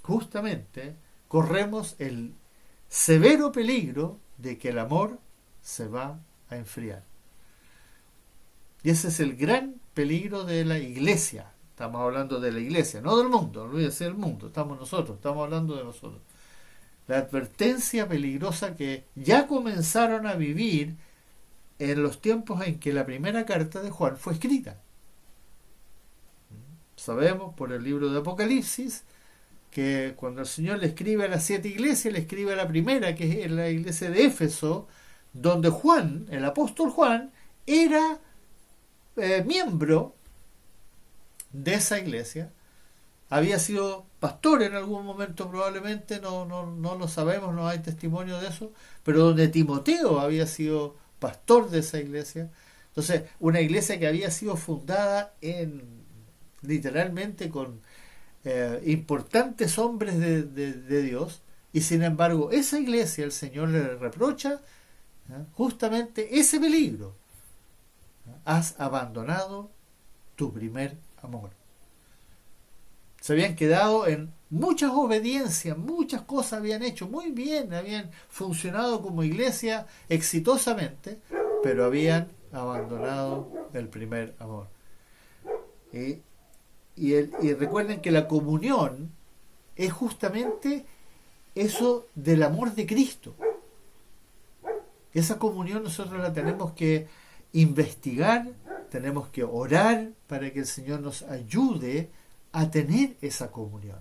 justamente corremos el severo peligro de que el amor se va a enfriar. Y ese es el gran peligro de la iglesia. Estamos hablando de la iglesia, no del mundo, no voy a decir el mundo, estamos hablando de nosotros. La advertencia peligrosa que ya comenzaron a vivir en los tiempos en que la primera carta de Juan fue escrita. Sabemos por el libro de Apocalipsis que cuando el Señor le escribe a las 7 iglesias, le escribe a la primera, que es la iglesia de Éfeso, donde Juan, el apóstol Juan, era miembro de esa iglesia. Había sido pastor en algún momento, probablemente, no lo sabemos, no hay testimonio de eso, pero donde Timoteo había sido pastor de esa iglesia. Entonces, una iglesia que había sido fundada literalmente con importantes hombres de Dios, Y sin embargo, esa iglesia, el Señor le reprocha justamente ese peligro. Has abandonado tu primer amor. Se habían quedado en muchas obediencias, muchas cosas habían hecho muy bien, habían funcionado como iglesia exitosamente, pero habían abandonado el primer amor. Y recuerden que la comunión es justamente eso del amor de Cristo. Esa comunión nosotros la tenemos que investigar, tenemos que orar para que el Señor nos ayude a tener esa comunión.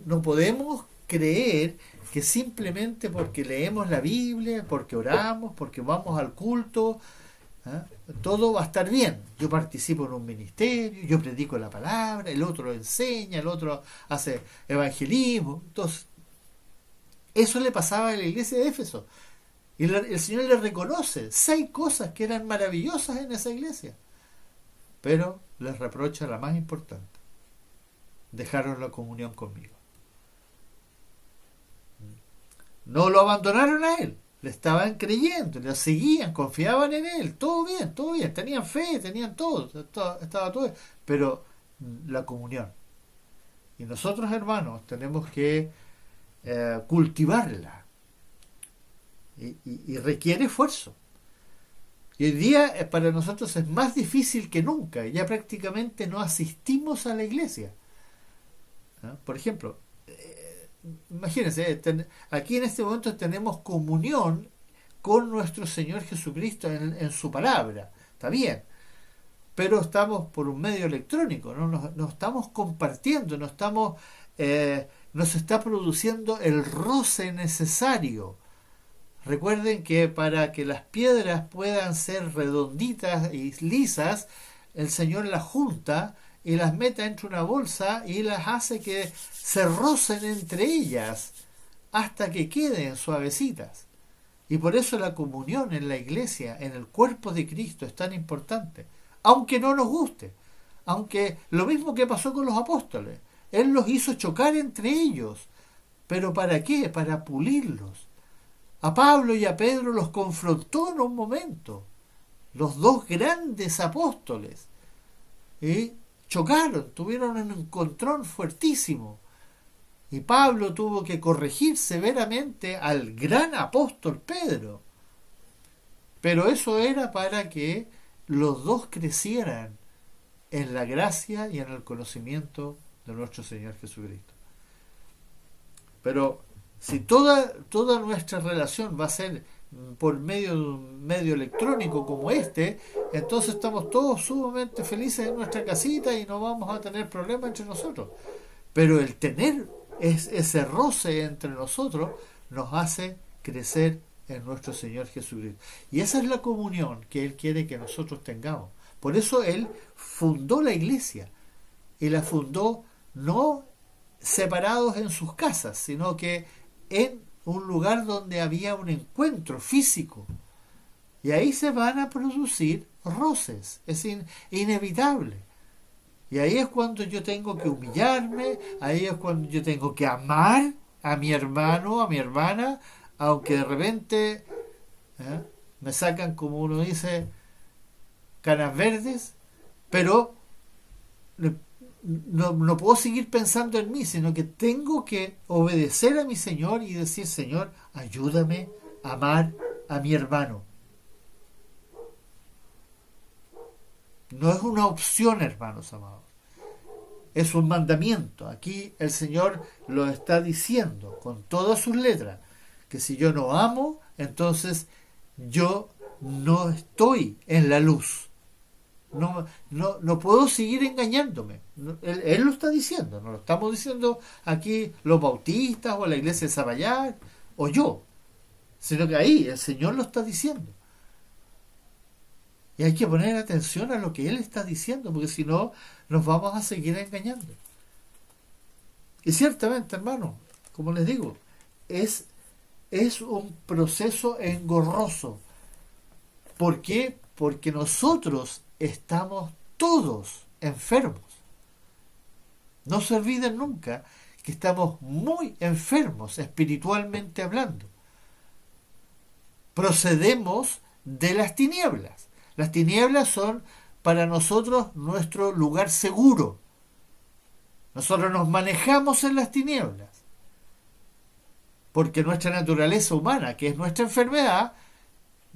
No podemos creer que simplemente porque leemos la Biblia, porque oramos, porque vamos al culto, todo va a estar bien. Yo participo en un ministerio, yo predico la palabra, el otro enseña, el otro hace evangelismo. Entonces, eso le pasaba a la iglesia de Éfeso. Y el Señor le reconoce 6 cosas que eran maravillosas en esa iglesia. Pero les reprocha la más importante: dejaron la comunión conmigo. No lo abandonaron a Él, le estaban creyendo, le seguían, confiaban en Él, todo bien, tenían fe, tenían todo, estaba todo bien, pero la comunión. Y nosotros, hermanos, tenemos que cultivarla, y requiere esfuerzo. Y hoy día para nosotros es más difícil que nunca. Ya prácticamente no asistimos a la iglesia. Por ejemplo, imagínense, aquí en este momento tenemos comunión con nuestro Señor Jesucristo en su palabra. Está bien. Pero estamos por un medio electrónico, no estamos compartiendo, no se está produciendo el roce necesario. Recuerden que para que las piedras puedan ser redonditas y lisas, el Señor las junta y las mete entre una bolsa y las hace que se rocen entre ellas hasta que queden suavecitas. Y por eso la comunión en la iglesia, en el cuerpo de Cristo, es tan importante. Aunque no nos guste, aunque lo mismo que pasó con los apóstoles, Él los hizo chocar entre ellos. ¿Pero para qué? Para pulirlos. A Pablo y a Pedro los confrontó en un momento, los 2 grandes apóstoles, y chocaron, tuvieron un encontrón fuertísimo, y Pablo tuvo que corregir severamente al gran apóstol Pedro, pero eso era para que los 2 crecieran en la gracia y en el conocimiento de nuestro Señor Jesucristo. Pero si toda nuestra relación va a ser por medio de un medio electrónico como este, entonces estamos todos sumamente felices en nuestra casita y no vamos a tener problemas entre nosotros. Pero el tener ese roce entre nosotros nos hace crecer en nuestro Señor Jesucristo. Y esa es la comunión que Él quiere que nosotros tengamos. Por eso Él fundó la iglesia, y la fundó no separados en sus casas, sino que en un lugar donde había un encuentro físico, y ahí se van a producir roces, es inevitable. Y ahí es cuando yo tengo que humillarme, ahí es cuando yo tengo que amar a mi hermano, a mi hermana, aunque de repente me sacan, como uno dice, canas verdes, pero no puedo seguir pensando en mí, sino que tengo que obedecer a mi Señor y decir: Señor, ayúdame a amar a mi hermano. No es una opción, hermanos amados, es un mandamiento. Aquí el Señor lo está diciendo con todas sus letras, que si yo no amo, entonces yo no estoy en la luz. No puedo seguir engañándome. Él lo está diciendo, no lo estamos diciendo aquí los bautistas o la iglesia de Zapallar o yo, sino que ahí el Señor lo está diciendo. Y hay que poner atención a lo que Él está diciendo, porque si no, nos vamos a seguir engañando. Y ciertamente, hermano, como les digo, es un proceso engorroso. ¿Por qué? Porque nosotros estamos todos enfermos. No se olviden nunca que estamos muy enfermos espiritualmente hablando. Procedemos de las tinieblas. Las tinieblas son para nosotros nuestro lugar seguro. Nosotros nos manejamos en las tinieblas. Porque nuestra naturaleza humana, que es nuestra enfermedad,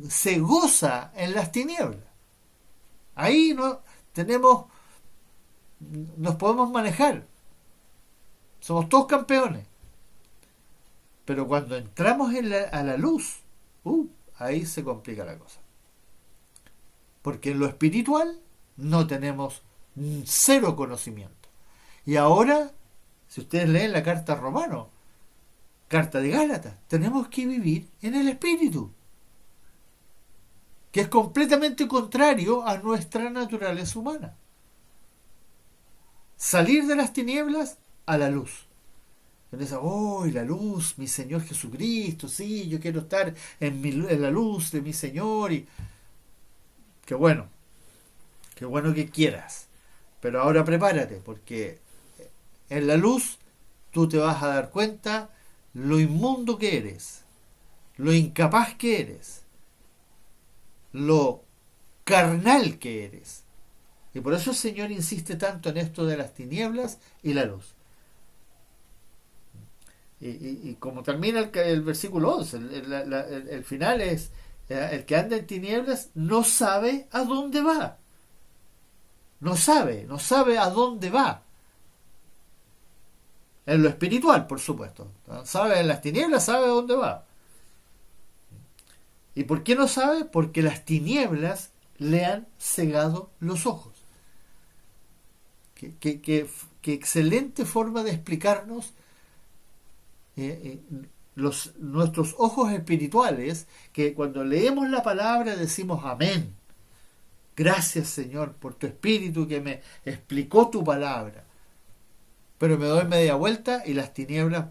se goza en las tinieblas. Ahí nos podemos manejar. Somos todos campeones. Pero cuando entramos a la luz, ahí se complica la cosa. Porque en lo espiritual no tenemos cero conocimiento. Y ahora, si ustedes leen la carta a Romanos, carta de Gálatas, tenemos que vivir en el espíritu, que es completamente contrario a nuestra naturaleza humana. Salir de las tinieblas a la luz. La luz, mi Señor Jesucristo, sí, yo quiero estar en la luz de mi Señor. Y qué bueno que quieras. Pero ahora prepárate, porque en la luz tú te vas a dar cuenta lo inmundo que eres, lo incapaz que eres, lo carnal que eres. Y por eso el Señor insiste tanto en esto de las tinieblas y la luz. Y como termina el versículo 11, el final es: el que anda en tinieblas no sabe a dónde va. No sabe a dónde va. En lo espiritual, por supuesto. Sabe en las tinieblas, sabe a dónde va. ¿Y por qué no sabe? Porque las tinieblas le han cegado los ojos. Qué excelente forma de explicarnos nuestros ojos espirituales, que cuando leemos la palabra decimos amén. Gracias, Señor, por tu espíritu que me explicó tu palabra. Pero me doy media vuelta y las tinieblas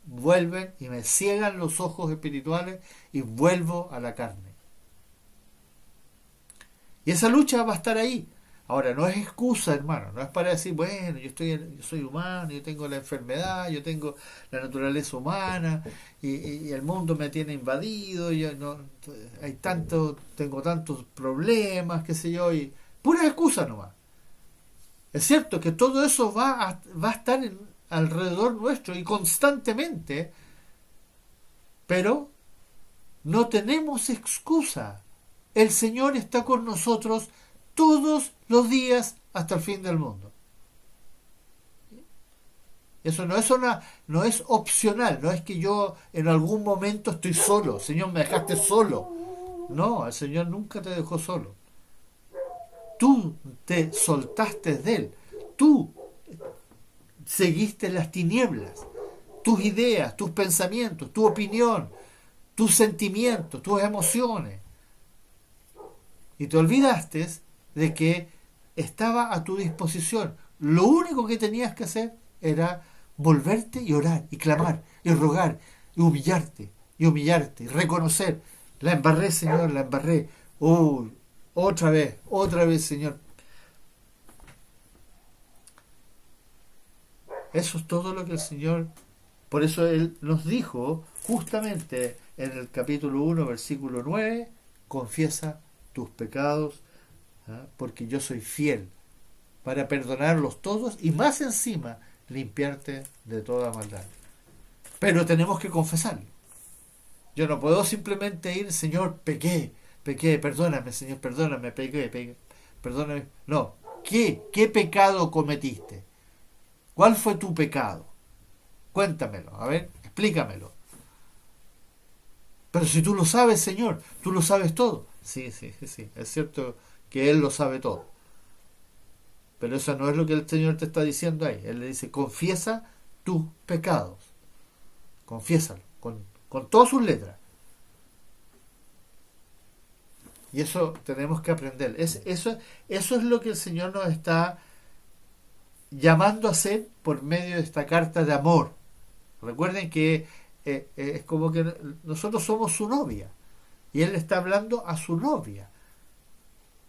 vuelven y me ciegan los ojos espirituales y vuelvo a la carne. Y esa lucha va a estar ahí. Ahora, no es excusa, hermano, no es para decir, bueno, yo soy humano, yo tengo la enfermedad, yo tengo la naturaleza humana y el mundo me tiene invadido, tengo tantos problemas, qué sé yo, y pura excusa nomás. Es cierto que todo eso va a estar alrededor nuestro y constantemente, pero no tenemos excusa. El Señor está con nosotros todos los días hasta el fin del mundo. Eso no es opcional, no es que yo en algún momento estoy solo, Señor, me dejaste solo. No, el Señor nunca te dejó solo. Tú te soltaste de Él, tú seguiste las tinieblas, tus ideas, tus pensamientos, tu opinión, tus sentimientos, tus emociones, y te olvidaste de que estaba a tu disposición. Lo único que tenías que hacer era volverte y orar, y clamar, y rogar, y humillarte, y reconocer: la embarré, Señor, la embarré. Otra vez, Señor. Eso es todo lo que el Señor... Por eso Él nos dijo justamente en el capítulo 1, versículo 9, confiesa tus pecados, porque yo soy fiel para perdonarlos todos y más encima limpiarte de toda maldad. Pero tenemos que confesarlo. Yo no puedo simplemente ir: Señor, pequé, perdóname, Señor, perdóname, pequé, perdóname. No, ¿qué pecado cometiste? ¿Cuál fue tu pecado? Cuéntamelo, a ver, explícamelo. Pero si tú lo sabes, Señor, tú lo sabes todo. Sí, es cierto que Él lo sabe todo. Pero eso no es lo que el Señor te está diciendo ahí. Él le dice: confiesa tus pecados. Confiésalo, con todas sus letras. Y eso tenemos que aprender. Eso es lo que el Señor nos está llamando a hacer por medio de esta carta de amor. Recuerden que es como que nosotros somos su novia y Él está hablando a su novia,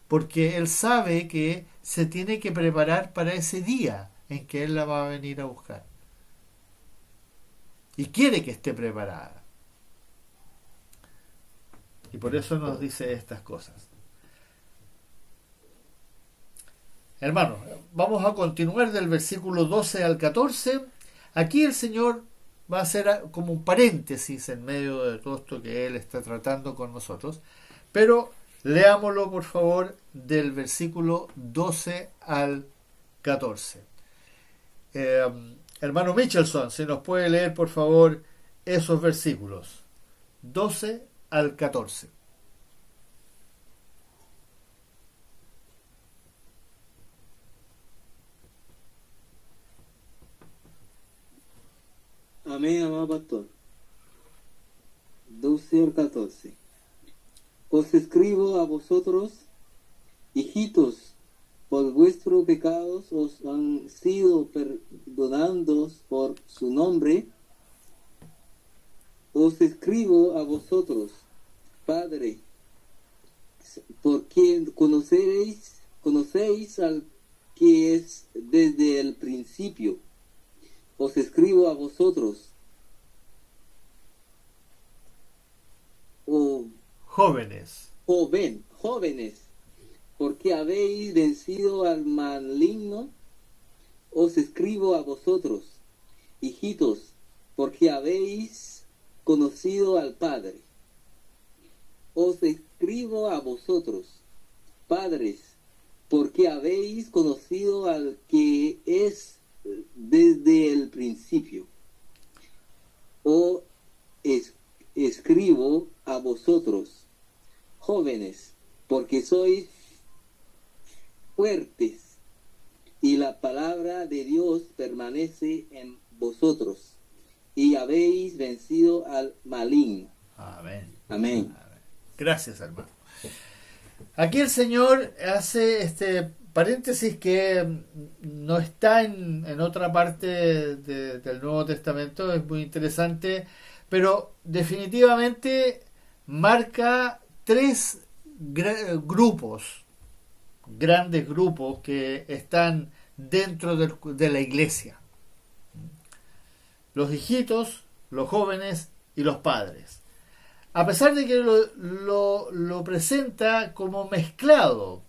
porque Él sabe que se tiene que preparar para ese día en que Él la va a venir a buscar. y quiere que esté preparada. Y por eso nos dice estas cosas. Hermanos, vamos a continuar del versículo 12 al 14. Aquí el Señor va a hacer como un paréntesis en medio de todo esto que Él está tratando con nosotros. Pero leámoslo, por favor, del versículo 12 al 14. Hermano Michelson, si nos puede leer, por favor, esos versículos 12 al 14. Amén, amado pastor. 12 al 14. Os escribo a vosotros, hijitos, por vuestros pecados os han sido perdonados por su nombre. Os escribo a vosotros, Padre, porque conocéis al que es desde el principio. Os escribo a vosotros, jóvenes, porque habéis vencido al maligno. Os escribo a vosotros, hijitos, porque habéis conocido al Padre. Os escribo a vosotros, padres, porque habéis conocido al que es desde el principio. Os escribo a vosotros, jóvenes, porque sois fuertes y la palabra de Dios permanece en vosotros y habéis vencido al maligno. Amén. Amén. Gracias, hermano. Aquí el Señor hace este paréntesis que no está en otra parte del Nuevo Testamento, es muy interesante, pero definitivamente marca tres grandes grupos que están dentro de la iglesia: los hijitos, los jóvenes y los padres. A pesar de que lo presenta como mezclado.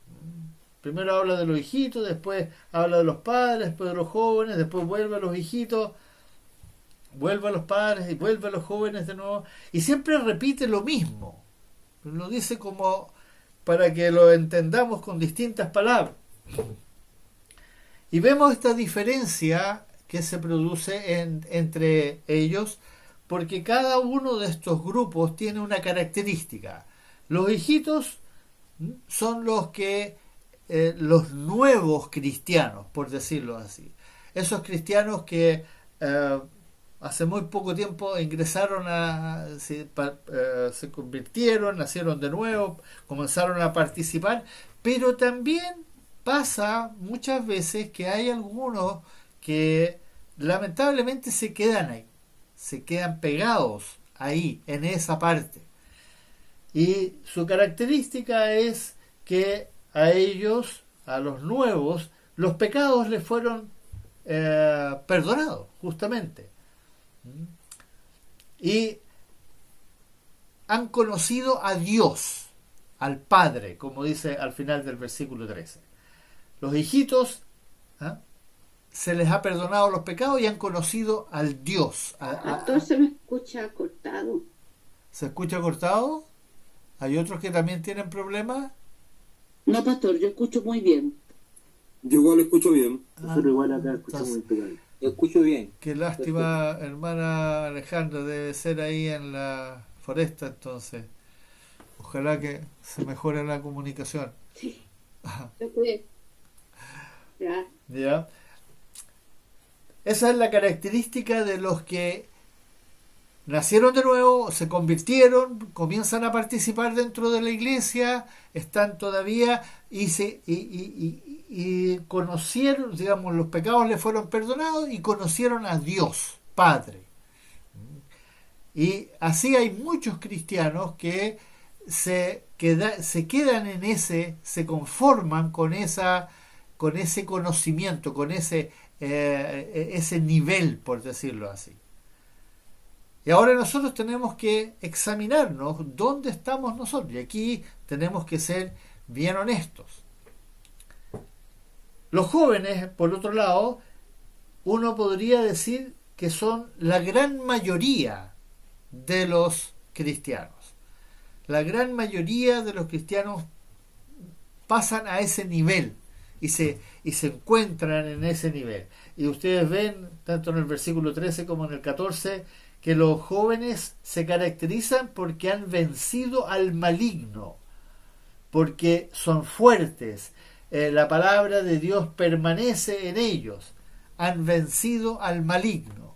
Primero habla de los hijitos, después habla de los padres, después de los jóvenes, después vuelve a los hijitos, vuelve a los padres y vuelve a los jóvenes de nuevo. Y siempre repite lo mismo. Lo dice como para que lo entendamos con distintas palabras. Y vemos esta diferencia que se produce entre ellos, porque cada uno de estos grupos tiene una característica. Los hijitos son los nuevos cristianos, por decirlo así. Esos cristianos que hace muy poco tiempo ingresaron se convirtieron, nacieron de nuevo, comenzaron a participar, pero también pasa muchas veces que hay algunos que lamentablemente se quedan ahí, se quedan pegados ahí, en esa parte. Y su característica es que a ellos, a los nuevos, los pecados les fueron perdonados, justamente. Y han conocido a Dios, al Padre, como dice al final del versículo 13. Los hijitos se les ha perdonado los pecados y han conocido al Dios. Pastor, se me escucha cortado. ¿Se escucha cortado? ¿Hay otros que también tienen problemas? No, pastor, yo escucho muy bien. Yo igual escucho bien. Pero igual acá escuchamos muy pegado. Escucho bien. Qué lástima, hermana Alejandra, debe ser ahí en la foresta entonces. Ojalá que se mejore la comunicación. Sí. Después. Ya. ¿Ya? Esa es la característica de los que nacieron de nuevo, se convirtieron, comienzan a participar dentro de la iglesia, están todavía y conocieron, digamos, los pecados les fueron perdonados y conocieron a Dios, Padre. Y así hay muchos cristianos que se quedan en se conforman con ese conocimiento, con ese nivel, por decirlo así. Y ahora nosotros tenemos que examinarnos dónde estamos nosotros. Y aquí tenemos que ser bien honestos. Los jóvenes, por otro lado, uno podría decir que son la gran mayoría de los cristianos. La gran mayoría de los cristianos pasan a ese nivel y se encuentran en ese nivel. Y ustedes ven, tanto en el versículo 13 como en el 14, que los jóvenes se caracterizan porque han vencido al maligno, porque son fuertes, la palabra de Dios permanece en ellos, han vencido al maligno.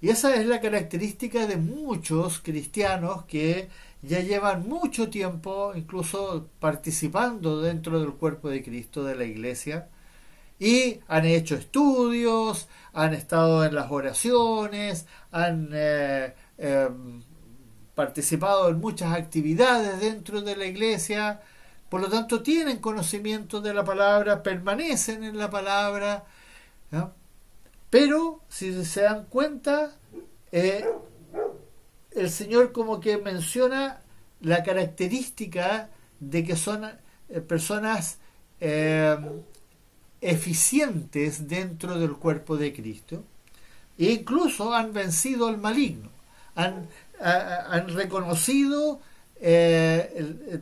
Y esa es la característica de muchos cristianos que ya llevan mucho tiempo incluso participando dentro del cuerpo de Cristo, de la iglesia, y han hecho estudios, han estado en las oraciones, han participado en muchas actividades dentro de la iglesia, por lo tanto tienen conocimiento de la palabra, permanecen en la palabra, ¿no? Pero si se dan cuenta, el Señor como que menciona la característica de que son personas eficientes dentro del cuerpo de Cristo, e incluso han vencido al maligno, han reconocido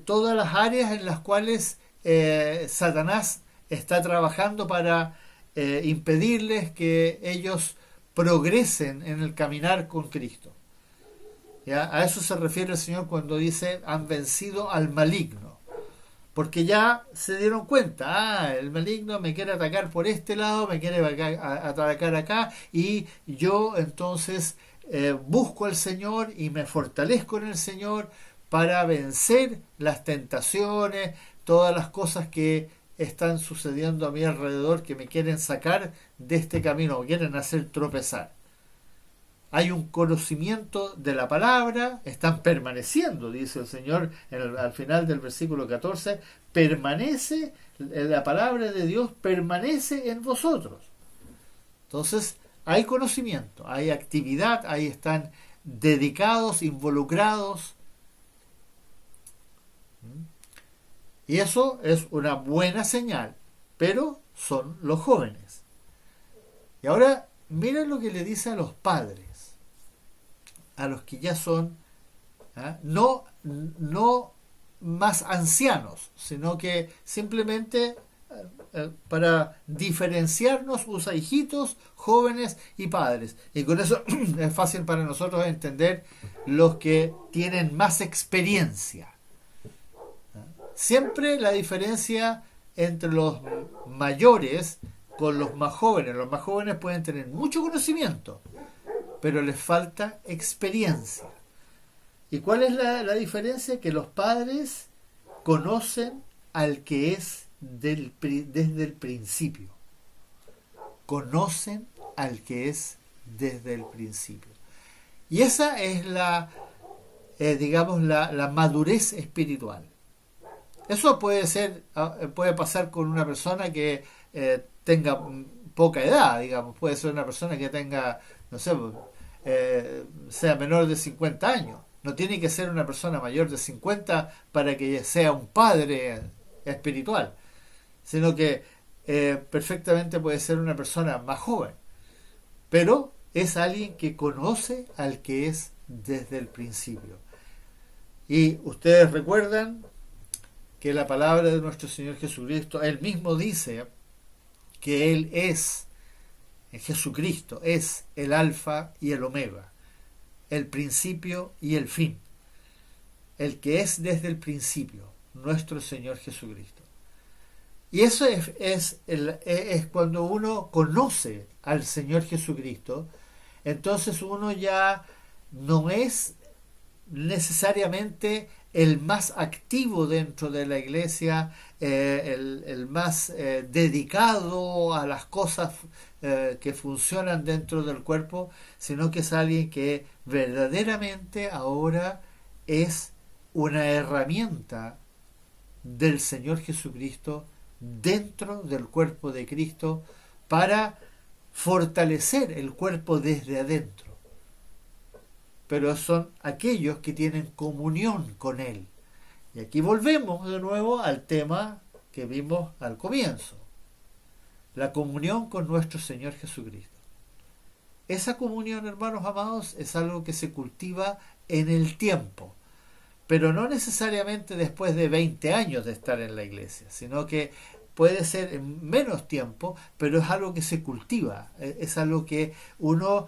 todas las áreas en las cuales Satanás está trabajando para impedirles que ellos progresen en el caminar con Cristo. ¿Ya? A eso se refiere el Señor cuando dice han vencido al maligno, porque ya se dieron cuenta, el maligno me quiere atacar por este lado, me quiere atacar acá, y yo entonces busco al Señor y me fortalezco en el Señor para vencer las tentaciones, todas las cosas que están sucediendo a mi alrededor que me quieren sacar de este camino, me quieren hacer tropezar. Hay un conocimiento de la palabra, están permaneciendo, dice el Señor al final del versículo 14, permanece, la palabra de Dios permanece en vosotros. Entonces, hay conocimiento, hay actividad, ahí están dedicados, involucrados. Y eso es una buena señal, pero son los jóvenes. Y ahora miren lo que le dice a los padres, a los que ya son no más ancianos, sino que simplemente para diferenciarnos usa hijitos, jóvenes y padres. Y con eso es fácil para nosotros entender los que tienen más experiencia. Siempre la diferencia entre los mayores con los más jóvenes. Los más jóvenes pueden tener mucho conocimiento, pero les falta experiencia. ¿Y cuál es la diferencia? Que los padres conocen al que es desde el principio. Conocen al que es desde el principio. Y esa es la madurez espiritual. Eso puede pasar con una persona que tenga poca edad, digamos. Puede ser una persona que tenga, no sé, sea menor de 50 años. No tiene que ser una persona mayor de 50 para que sea un padre espiritual, sino que perfectamente puede ser una persona más joven. Pero es alguien que conoce al que es desde el principio. Y ustedes recuerdan que la palabra de nuestro Señor Jesucristo, Él mismo dice que Él es, Jesucristo es el alfa y el omega, el principio y el fin, el que es desde el principio, nuestro Señor Jesucristo. Y eso es cuando uno conoce al Señor Jesucristo, entonces uno ya no es necesariamente el más activo dentro de la iglesia, el más dedicado a las cosas que funcionan dentro del cuerpo, sino que es alguien que verdaderamente ahora es una herramienta del Señor Jesucristo dentro del cuerpo de Cristo para fortalecer el cuerpo desde adentro. Pero son aquellos que tienen comunión con Él. Y aquí volvemos de nuevo al tema que vimos al comienzo. La comunión con nuestro Señor Jesucristo. Esa comunión, hermanos amados, es algo que se cultiva en el tiempo, pero no necesariamente después de 20 años de estar en la iglesia, sino que puede ser en menos tiempo, pero es algo que se cultiva, es algo que uno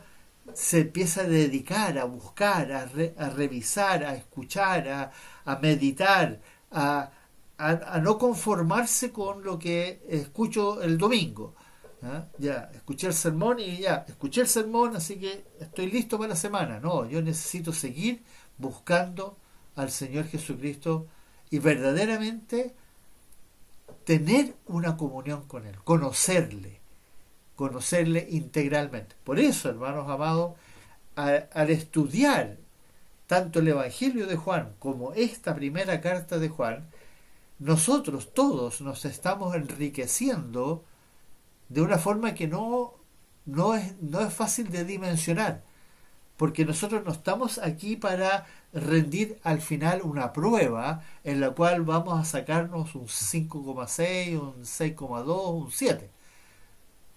se empieza a dedicar, a buscar, a revisar, a escuchar, a meditar, a no conformarse con lo que escucho el domingo. Ya, escuché el sermón y ya, escuché el sermón, así que estoy listo para la semana. No, yo necesito seguir buscando al Señor Jesucristo y verdaderamente tener una comunión con Él, conocerle integralmente. Por eso, hermanos amados, al estudiar tanto el Evangelio de Juan como esta primera carta de Juan, nosotros todos nos estamos enriqueciendo de una forma que no es fácil de dimensionar, porque nosotros no estamos aquí para rendir al final una prueba en la cual vamos a sacarnos un 5,6, un 6,2, un 7,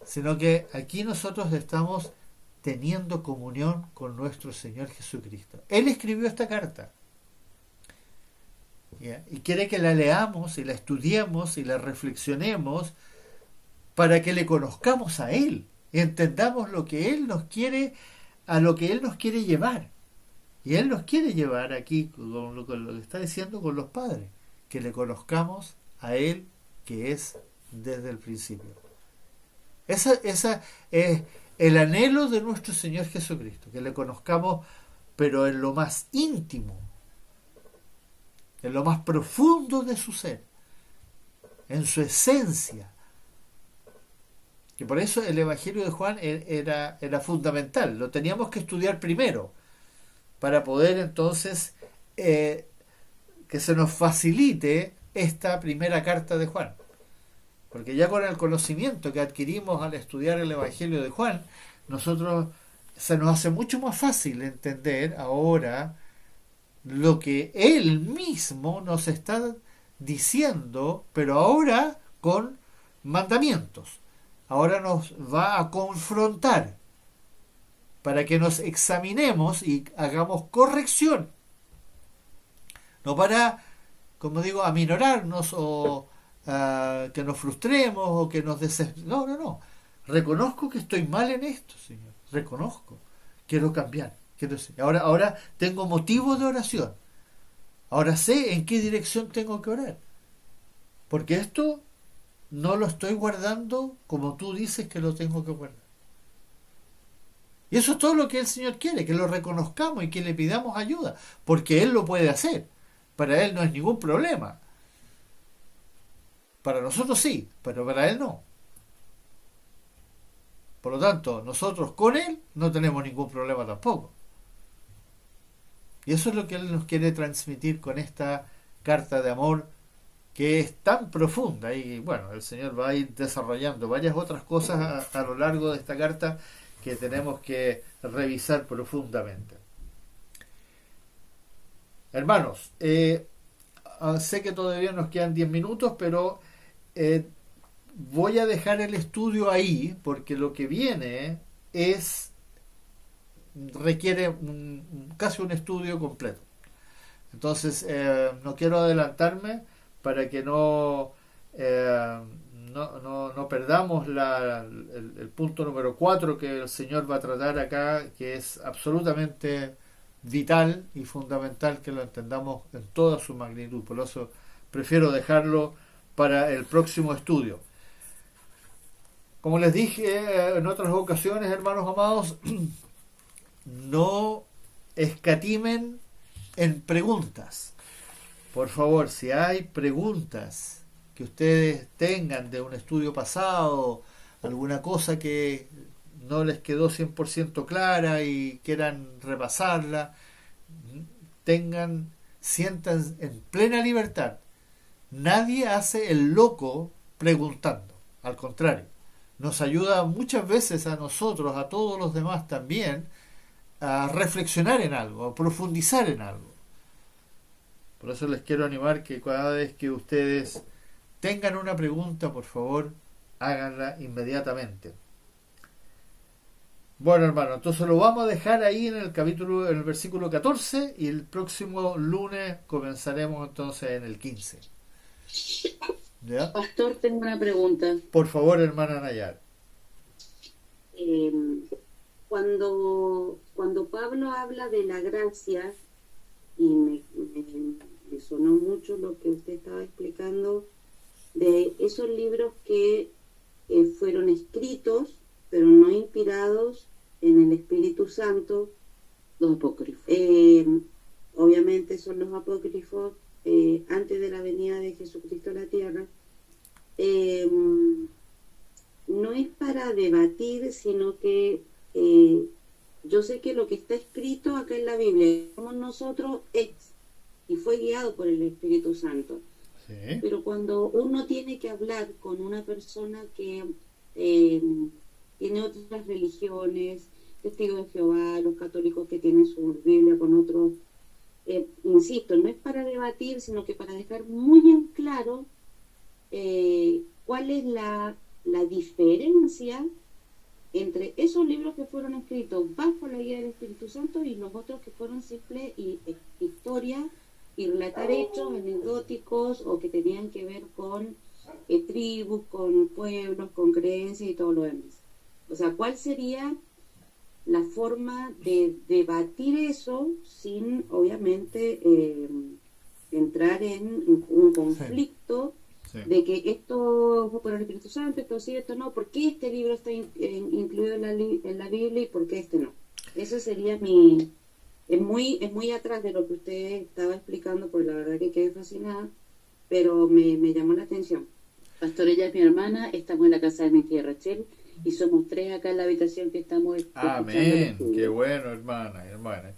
sino que aquí nosotros estamos teniendo comunión con nuestro Señor Jesucristo. Él escribió esta carta, ¿ya? Y quiere que la leamos y la estudiemos y la reflexionemos para que le conozcamos a Él y entendamos lo que Él nos quiere, a lo que Él nos quiere llevar. Y Él nos quiere llevar aquí, con lo que está diciendo, con los padres, que le conozcamos a Él, que es desde el principio. Esa es el anhelo de nuestro Señor Jesucristo, que le conozcamos, pero en lo más íntimo, en lo más profundo de su ser, en su esencia. Y por eso el Evangelio de Juan era fundamental, lo teníamos que estudiar primero, para poder entonces que se nos facilite esta primera carta de Juan. Porque ya con el conocimiento que adquirimos al estudiar el Evangelio de Juan, nosotros se nos hace mucho más fácil entender ahora lo que Él mismo nos está diciendo, pero ahora con mandamientos. Ahora nos va a confrontar para que nos examinemos y hagamos corrección. No para, como digo, aminorarnos o que nos frustremos o que nos desesperemos. No. Reconozco que estoy mal en esto, Señor. Reconozco. Quiero cambiar. Ahora tengo motivo de oración. Ahora sé en qué dirección tengo que orar. Porque esto no lo estoy guardando como tú dices que lo tengo que guardar. Y eso es todo lo que el Señor quiere, que lo reconozcamos y que le pidamos ayuda, porque Él lo puede hacer. Para Él no es ningún problema. Para nosotros sí, pero para Él no. Por lo tanto, nosotros con Él no tenemos ningún problema tampoco. Y eso es lo que Él nos quiere transmitir con esta carta de amor que es tan profunda. Y bueno, el Señor va a ir desarrollando varias otras cosas a lo largo de esta carta que tenemos que revisar profundamente. Hermanos, sé que todavía nos quedan 10 minutos, pero voy a dejar el estudio ahí, porque lo que viene requiere casi un estudio completo. Entonces, no quiero adelantarme para que no perdamos el punto número 4 que el Señor va a tratar acá, que es absolutamente vital y fundamental que lo entendamos en toda su magnitud. Por eso prefiero dejarlo para el próximo estudio. Como les dije en otras ocasiones, hermanos amados, no escatimen en preguntas. Por favor, si hay preguntas que ustedes tengan de un estudio pasado, alguna cosa que no les quedó 100% clara y quieran repasarla, sientan en plena libertad. Nadie hace el loco preguntando, al contrario, nos ayuda muchas veces a nosotros, a todos los demás también, a reflexionar en algo, a profundizar en algo. Por eso les quiero animar que cada vez que ustedes tengan una pregunta, por favor, háganla inmediatamente. Bueno, hermano, entonces lo vamos a dejar ahí en el versículo 14, y el próximo lunes comenzaremos entonces en el 15. ¿Ya? Pastor, tengo una pregunta. Por favor, hermana Nayar. Cuando Pablo habla de la gracia, y me sonó mucho lo que usted estaba explicando, de esos libros que fueron escritos, pero no inspirados en el Espíritu Santo, Los apócrifos. obviamente son los apócrifos antes de la venida de Jesucristo a la tierra. No es para debatir, sino que yo sé que lo que está escrito acá en la Biblia, como nosotros, es y fue guiado por el Espíritu Santo. Sí. Pero cuando uno tiene que hablar con una persona que tiene otras religiones, testigos de Jehová, los católicos que tienen su Biblia con otros, insisto, no es para debatir, sino que para dejar muy en claro cuál es la diferencia entre esos libros que fueron escritos bajo la guía del Espíritu Santo y los otros que fueron simples historias y relatar hechos anecdóticos o que tenían que ver con tribus, con pueblos, con creencias y todo lo demás. O sea, ¿cuál sería la forma de debatir eso sin, obviamente, entrar en un conflicto? Sí. De que esto fue por el Espíritu Santo, esto sí, esto no? ¿Por qué este libro está incluido en la Biblia y por qué este no? Eso sería mi... Es muy atrás de lo que usted estaba explicando, porque la verdad que quedé fascinada, pero me llamó la atención. Pastor, ella es mi hermana, estamos en la casa de mi tía Rachel y somos 3 acá en la habitación que estamos Amén. Qué bueno, hermana,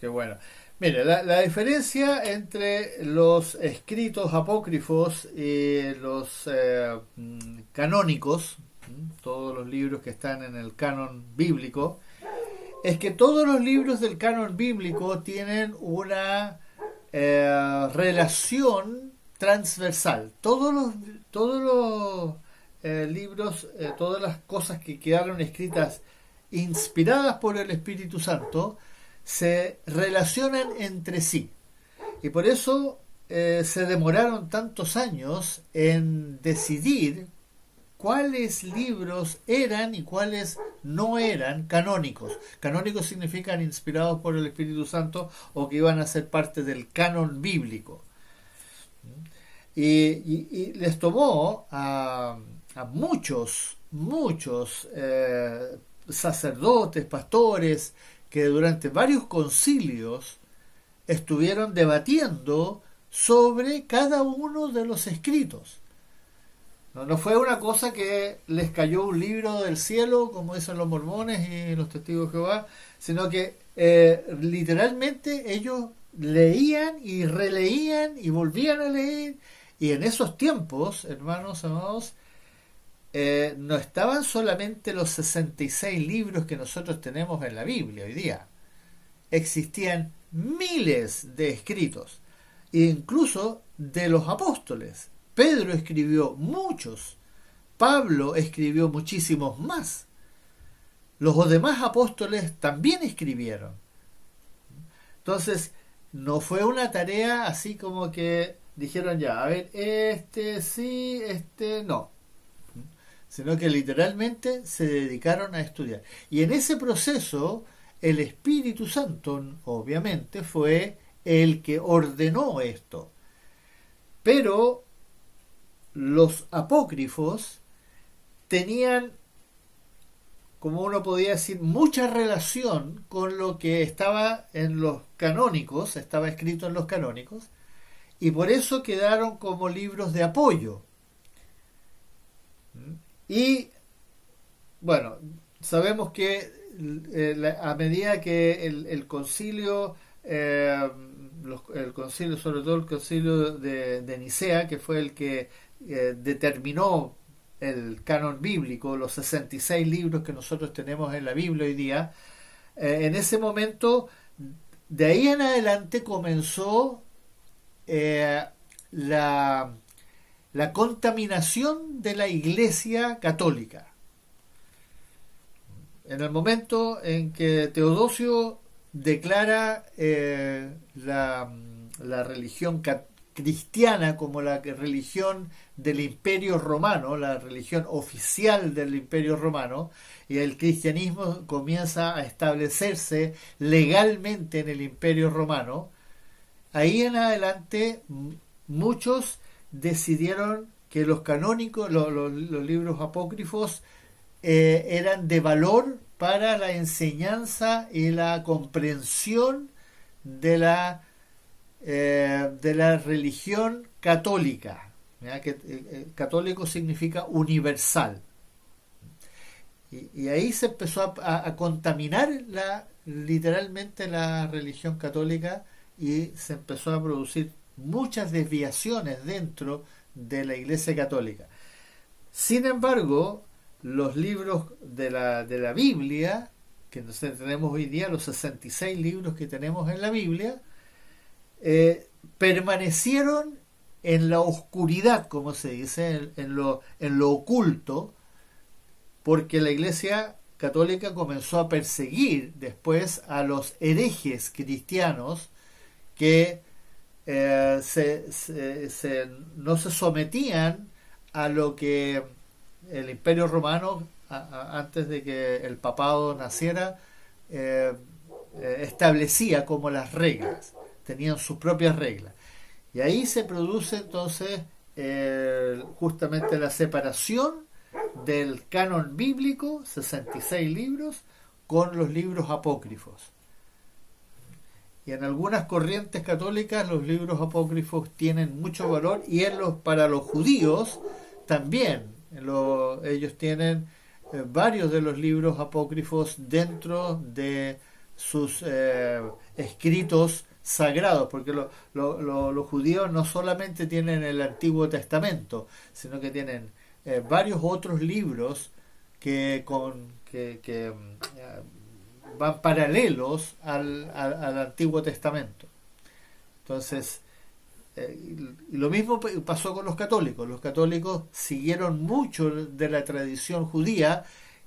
qué bueno. Mire, la diferencia entre los escritos apócrifos y los canónicos, todos los libros que están en el canon bíblico, es que todos los libros del canon bíblico tienen una relación transversal. Todos los libros, todas las cosas que quedaron escritas inspiradas por el Espíritu Santo, se relacionan entre sí. Y por eso se demoraron tantos años en decidir cuáles libros eran y cuáles no eran canónicos. Canónicos significan inspirados por el Espíritu Santo o que iban a ser parte del canon bíblico. Y les tomó a muchos sacerdotes, pastores, que durante varios concilios estuvieron debatiendo sobre cada uno de los escritos. No fue una cosa que les cayó un libro del cielo, como dicen los mormones y los testigos de Jehová, sino que literalmente ellos leían y releían y volvían a leer. Y en esos tiempos, hermanos amados, no estaban solamente los 66 libros que nosotros tenemos en la Biblia hoy día. Existían miles de escritos, incluso de los apóstoles. Pedro escribió muchos, Pablo escribió muchísimos más. Los demás apóstoles también escribieron. Entonces, no fue una tarea así como que dijeron ya, a ver, este sí, este no. Sino que literalmente se dedicaron a estudiar. Y en ese proceso, el Espíritu Santo, obviamente, fue el que ordenó esto. Pero los apócrifos tenían, como uno podía decir, mucha relación con lo que estaba en los canónicos, estaba escrito en los canónicos, y por eso quedaron como libros de apoyo. Y bueno, sabemos que a medida que el concilio, el concilio, sobre todo el concilio de Nicea, que fue el que determinó el canon bíblico, los 66 libros que nosotros tenemos en la Biblia hoy día, en ese momento, de ahí en adelante comenzó la contaminación de la Iglesia católica. En el momento en que Teodosio declara la religión cristiana como la religión del Imperio Romano, la religión oficial del Imperio Romano, y el cristianismo comienza a establecerse legalmente en el Imperio Romano, ahí en adelante muchos decidieron que los canónicos, los libros apócrifos, eran de valor para la enseñanza y la comprensión de la religión católica, ¿ya? Que católico significa universal, y ahí se empezó a contaminar literalmente la religión católica, y se empezó a producir muchas desviaciones dentro de la Iglesia católica. Sin embargo, los libros de la Biblia, que nosotros tenemos hoy día, los 66 libros que tenemos en la Biblia, permanecieron en la oscuridad, como se dice, en lo oculto, porque la Iglesia católica comenzó a perseguir después a los herejes cristianos que no se sometían a lo que el Imperio Romano, antes de que el papado naciera, establecía como las reglas. Tenían sus propias reglas. Y ahí se produce entonces justamente la separación del canon bíblico, 66 libros, con los libros apócrifos. Y en algunas corrientes católicas los libros apócrifos tienen mucho valor, y para los judíos también. Ellos tienen varios de los libros apócrifos dentro de sus escritos sagrados, porque los judíos no solamente tienen el Antiguo Testamento, sino que tienen varios otros libros que van paralelos al Antiguo Testamento. Entonces, y lo mismo pasó con los católicos. Los católicos siguieron mucho de la tradición judía,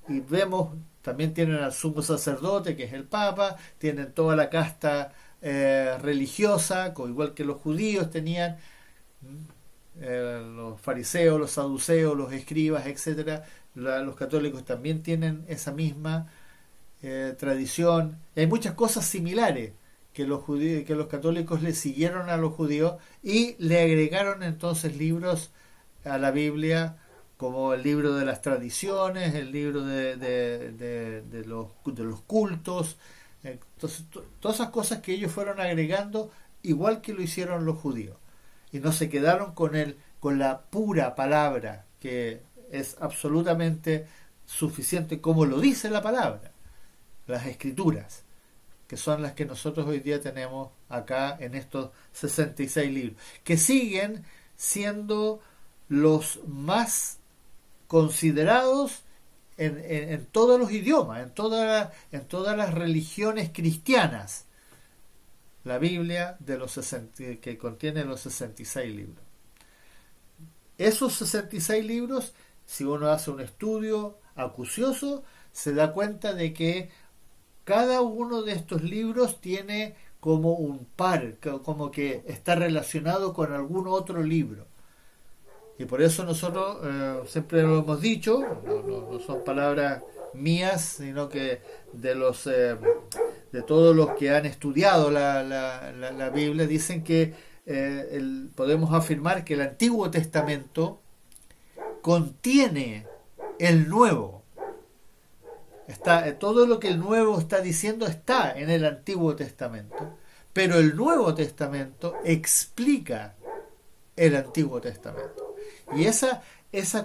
y vemos, también tienen al sumo sacerdote, que es el Papa, tienen toda la casta religiosa, igual que los judíos tenían, los fariseos, los saduceos, los escribas, etcétera. Los católicos también tienen esa misma tradición. Hay muchas cosas similares que los católicos le siguieron a los judíos, y le agregaron entonces libros a la Biblia, como el libro de las tradiciones, el libro de los cultos. Entonces, todas esas cosas que ellos fueron agregando, igual que lo hicieron los judíos, y no se quedaron con la pura palabra, que es absolutamente suficiente, como lo dice la palabra, las escrituras, que son las que nosotros hoy día tenemos acá en estos 66 libros, que siguen siendo los más considerados en todos los idiomas, en todas las religiones cristianas. La Biblia que contiene los 66 libros. Esos 66 libros, si uno hace un estudio acucioso, se da cuenta de que cada uno de estos libros tiene como un par, como que está relacionado con algún otro libro. Y por eso nosotros siempre lo hemos dicho, no son palabras mías, sino que de todos los que han estudiado la Biblia, dicen que podemos afirmar que el Antiguo Testamento contiene el Nuevo. Todo lo que el Nuevo está diciendo está en el Antiguo Testamento, pero el Nuevo Testamento explica el Antiguo Testamento. Y esa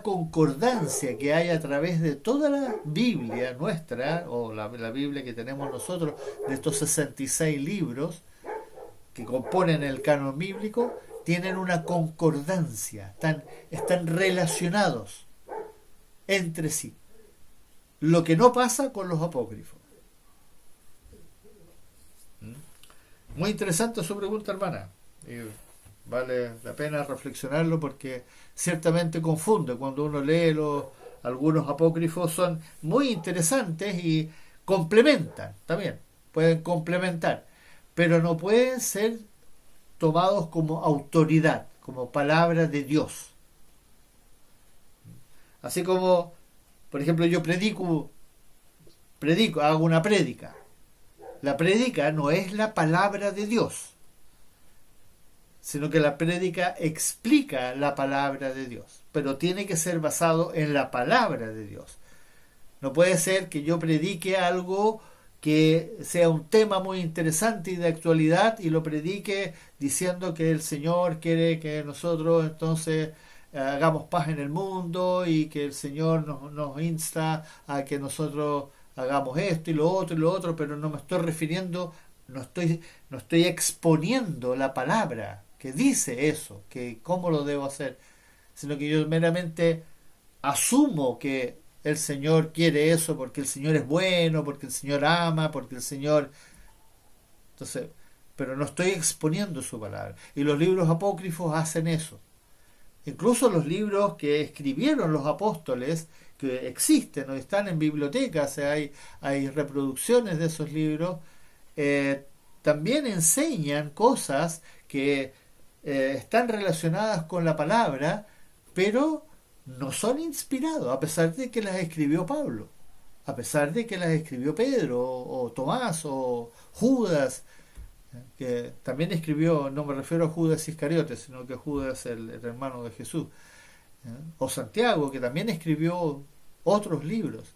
concordancia que hay a través de toda la Biblia nuestra, o la Biblia que tenemos nosotros, de estos 66 libros que componen el canon bíblico, tienen una concordancia, están relacionados. entre sí. Lo que no pasa con los apócrifos. Muy interesante su pregunta, hermana. Y vale la pena reflexionarlo porque ciertamente confunde cuando uno lee algunos apócrifos. Son muy interesantes y complementan también, pueden complementar, pero no pueden ser tomados como autoridad, como palabra de Dios. Así como, por ejemplo, yo predico, hago una prédica. La prédica no es la palabra de Dios, sino que la prédica explica la palabra de Dios, pero tiene que ser basado en la palabra de Dios. No puede ser que yo predique algo que sea un tema muy interesante y de actualidad y lo predique diciendo que el Señor quiere que nosotros entonces hagamos paz en el mundo y que el Señor nos insta a que nosotros hagamos esto y lo otro, pero no me estoy refiriendo, no estoy exponiendo la palabra que dice eso, que cómo lo debo hacer, sino que yo meramente asumo que el Señor quiere eso porque el Señor es bueno, porque el Señor ama, porque el Señor... Entonces, pero no estoy exponiendo su palabra. Y los libros apócrifos hacen eso. Incluso los libros que escribieron los apóstoles, que existen o están en bibliotecas, hay reproducciones de esos libros, también enseñan cosas que están relacionadas con la palabra, pero no son inspirados, a pesar de que las escribió Pablo, a pesar de que las escribió Pedro, o Tomás, o Judas, que también escribió, no me refiero a Judas Iscariote, sino que Judas, el hermano de Jesús, o Santiago, que también escribió otros libros,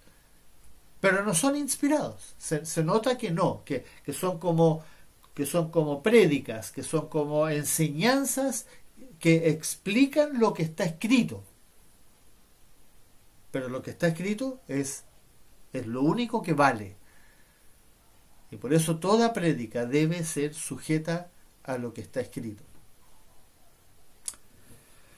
pero no son inspirados. Se nota que no, que son como prédicas, que son como enseñanzas que explican lo que está escrito. Pero lo que está escrito es lo único que vale. Y por eso toda prédica debe ser sujeta a lo que está escrito.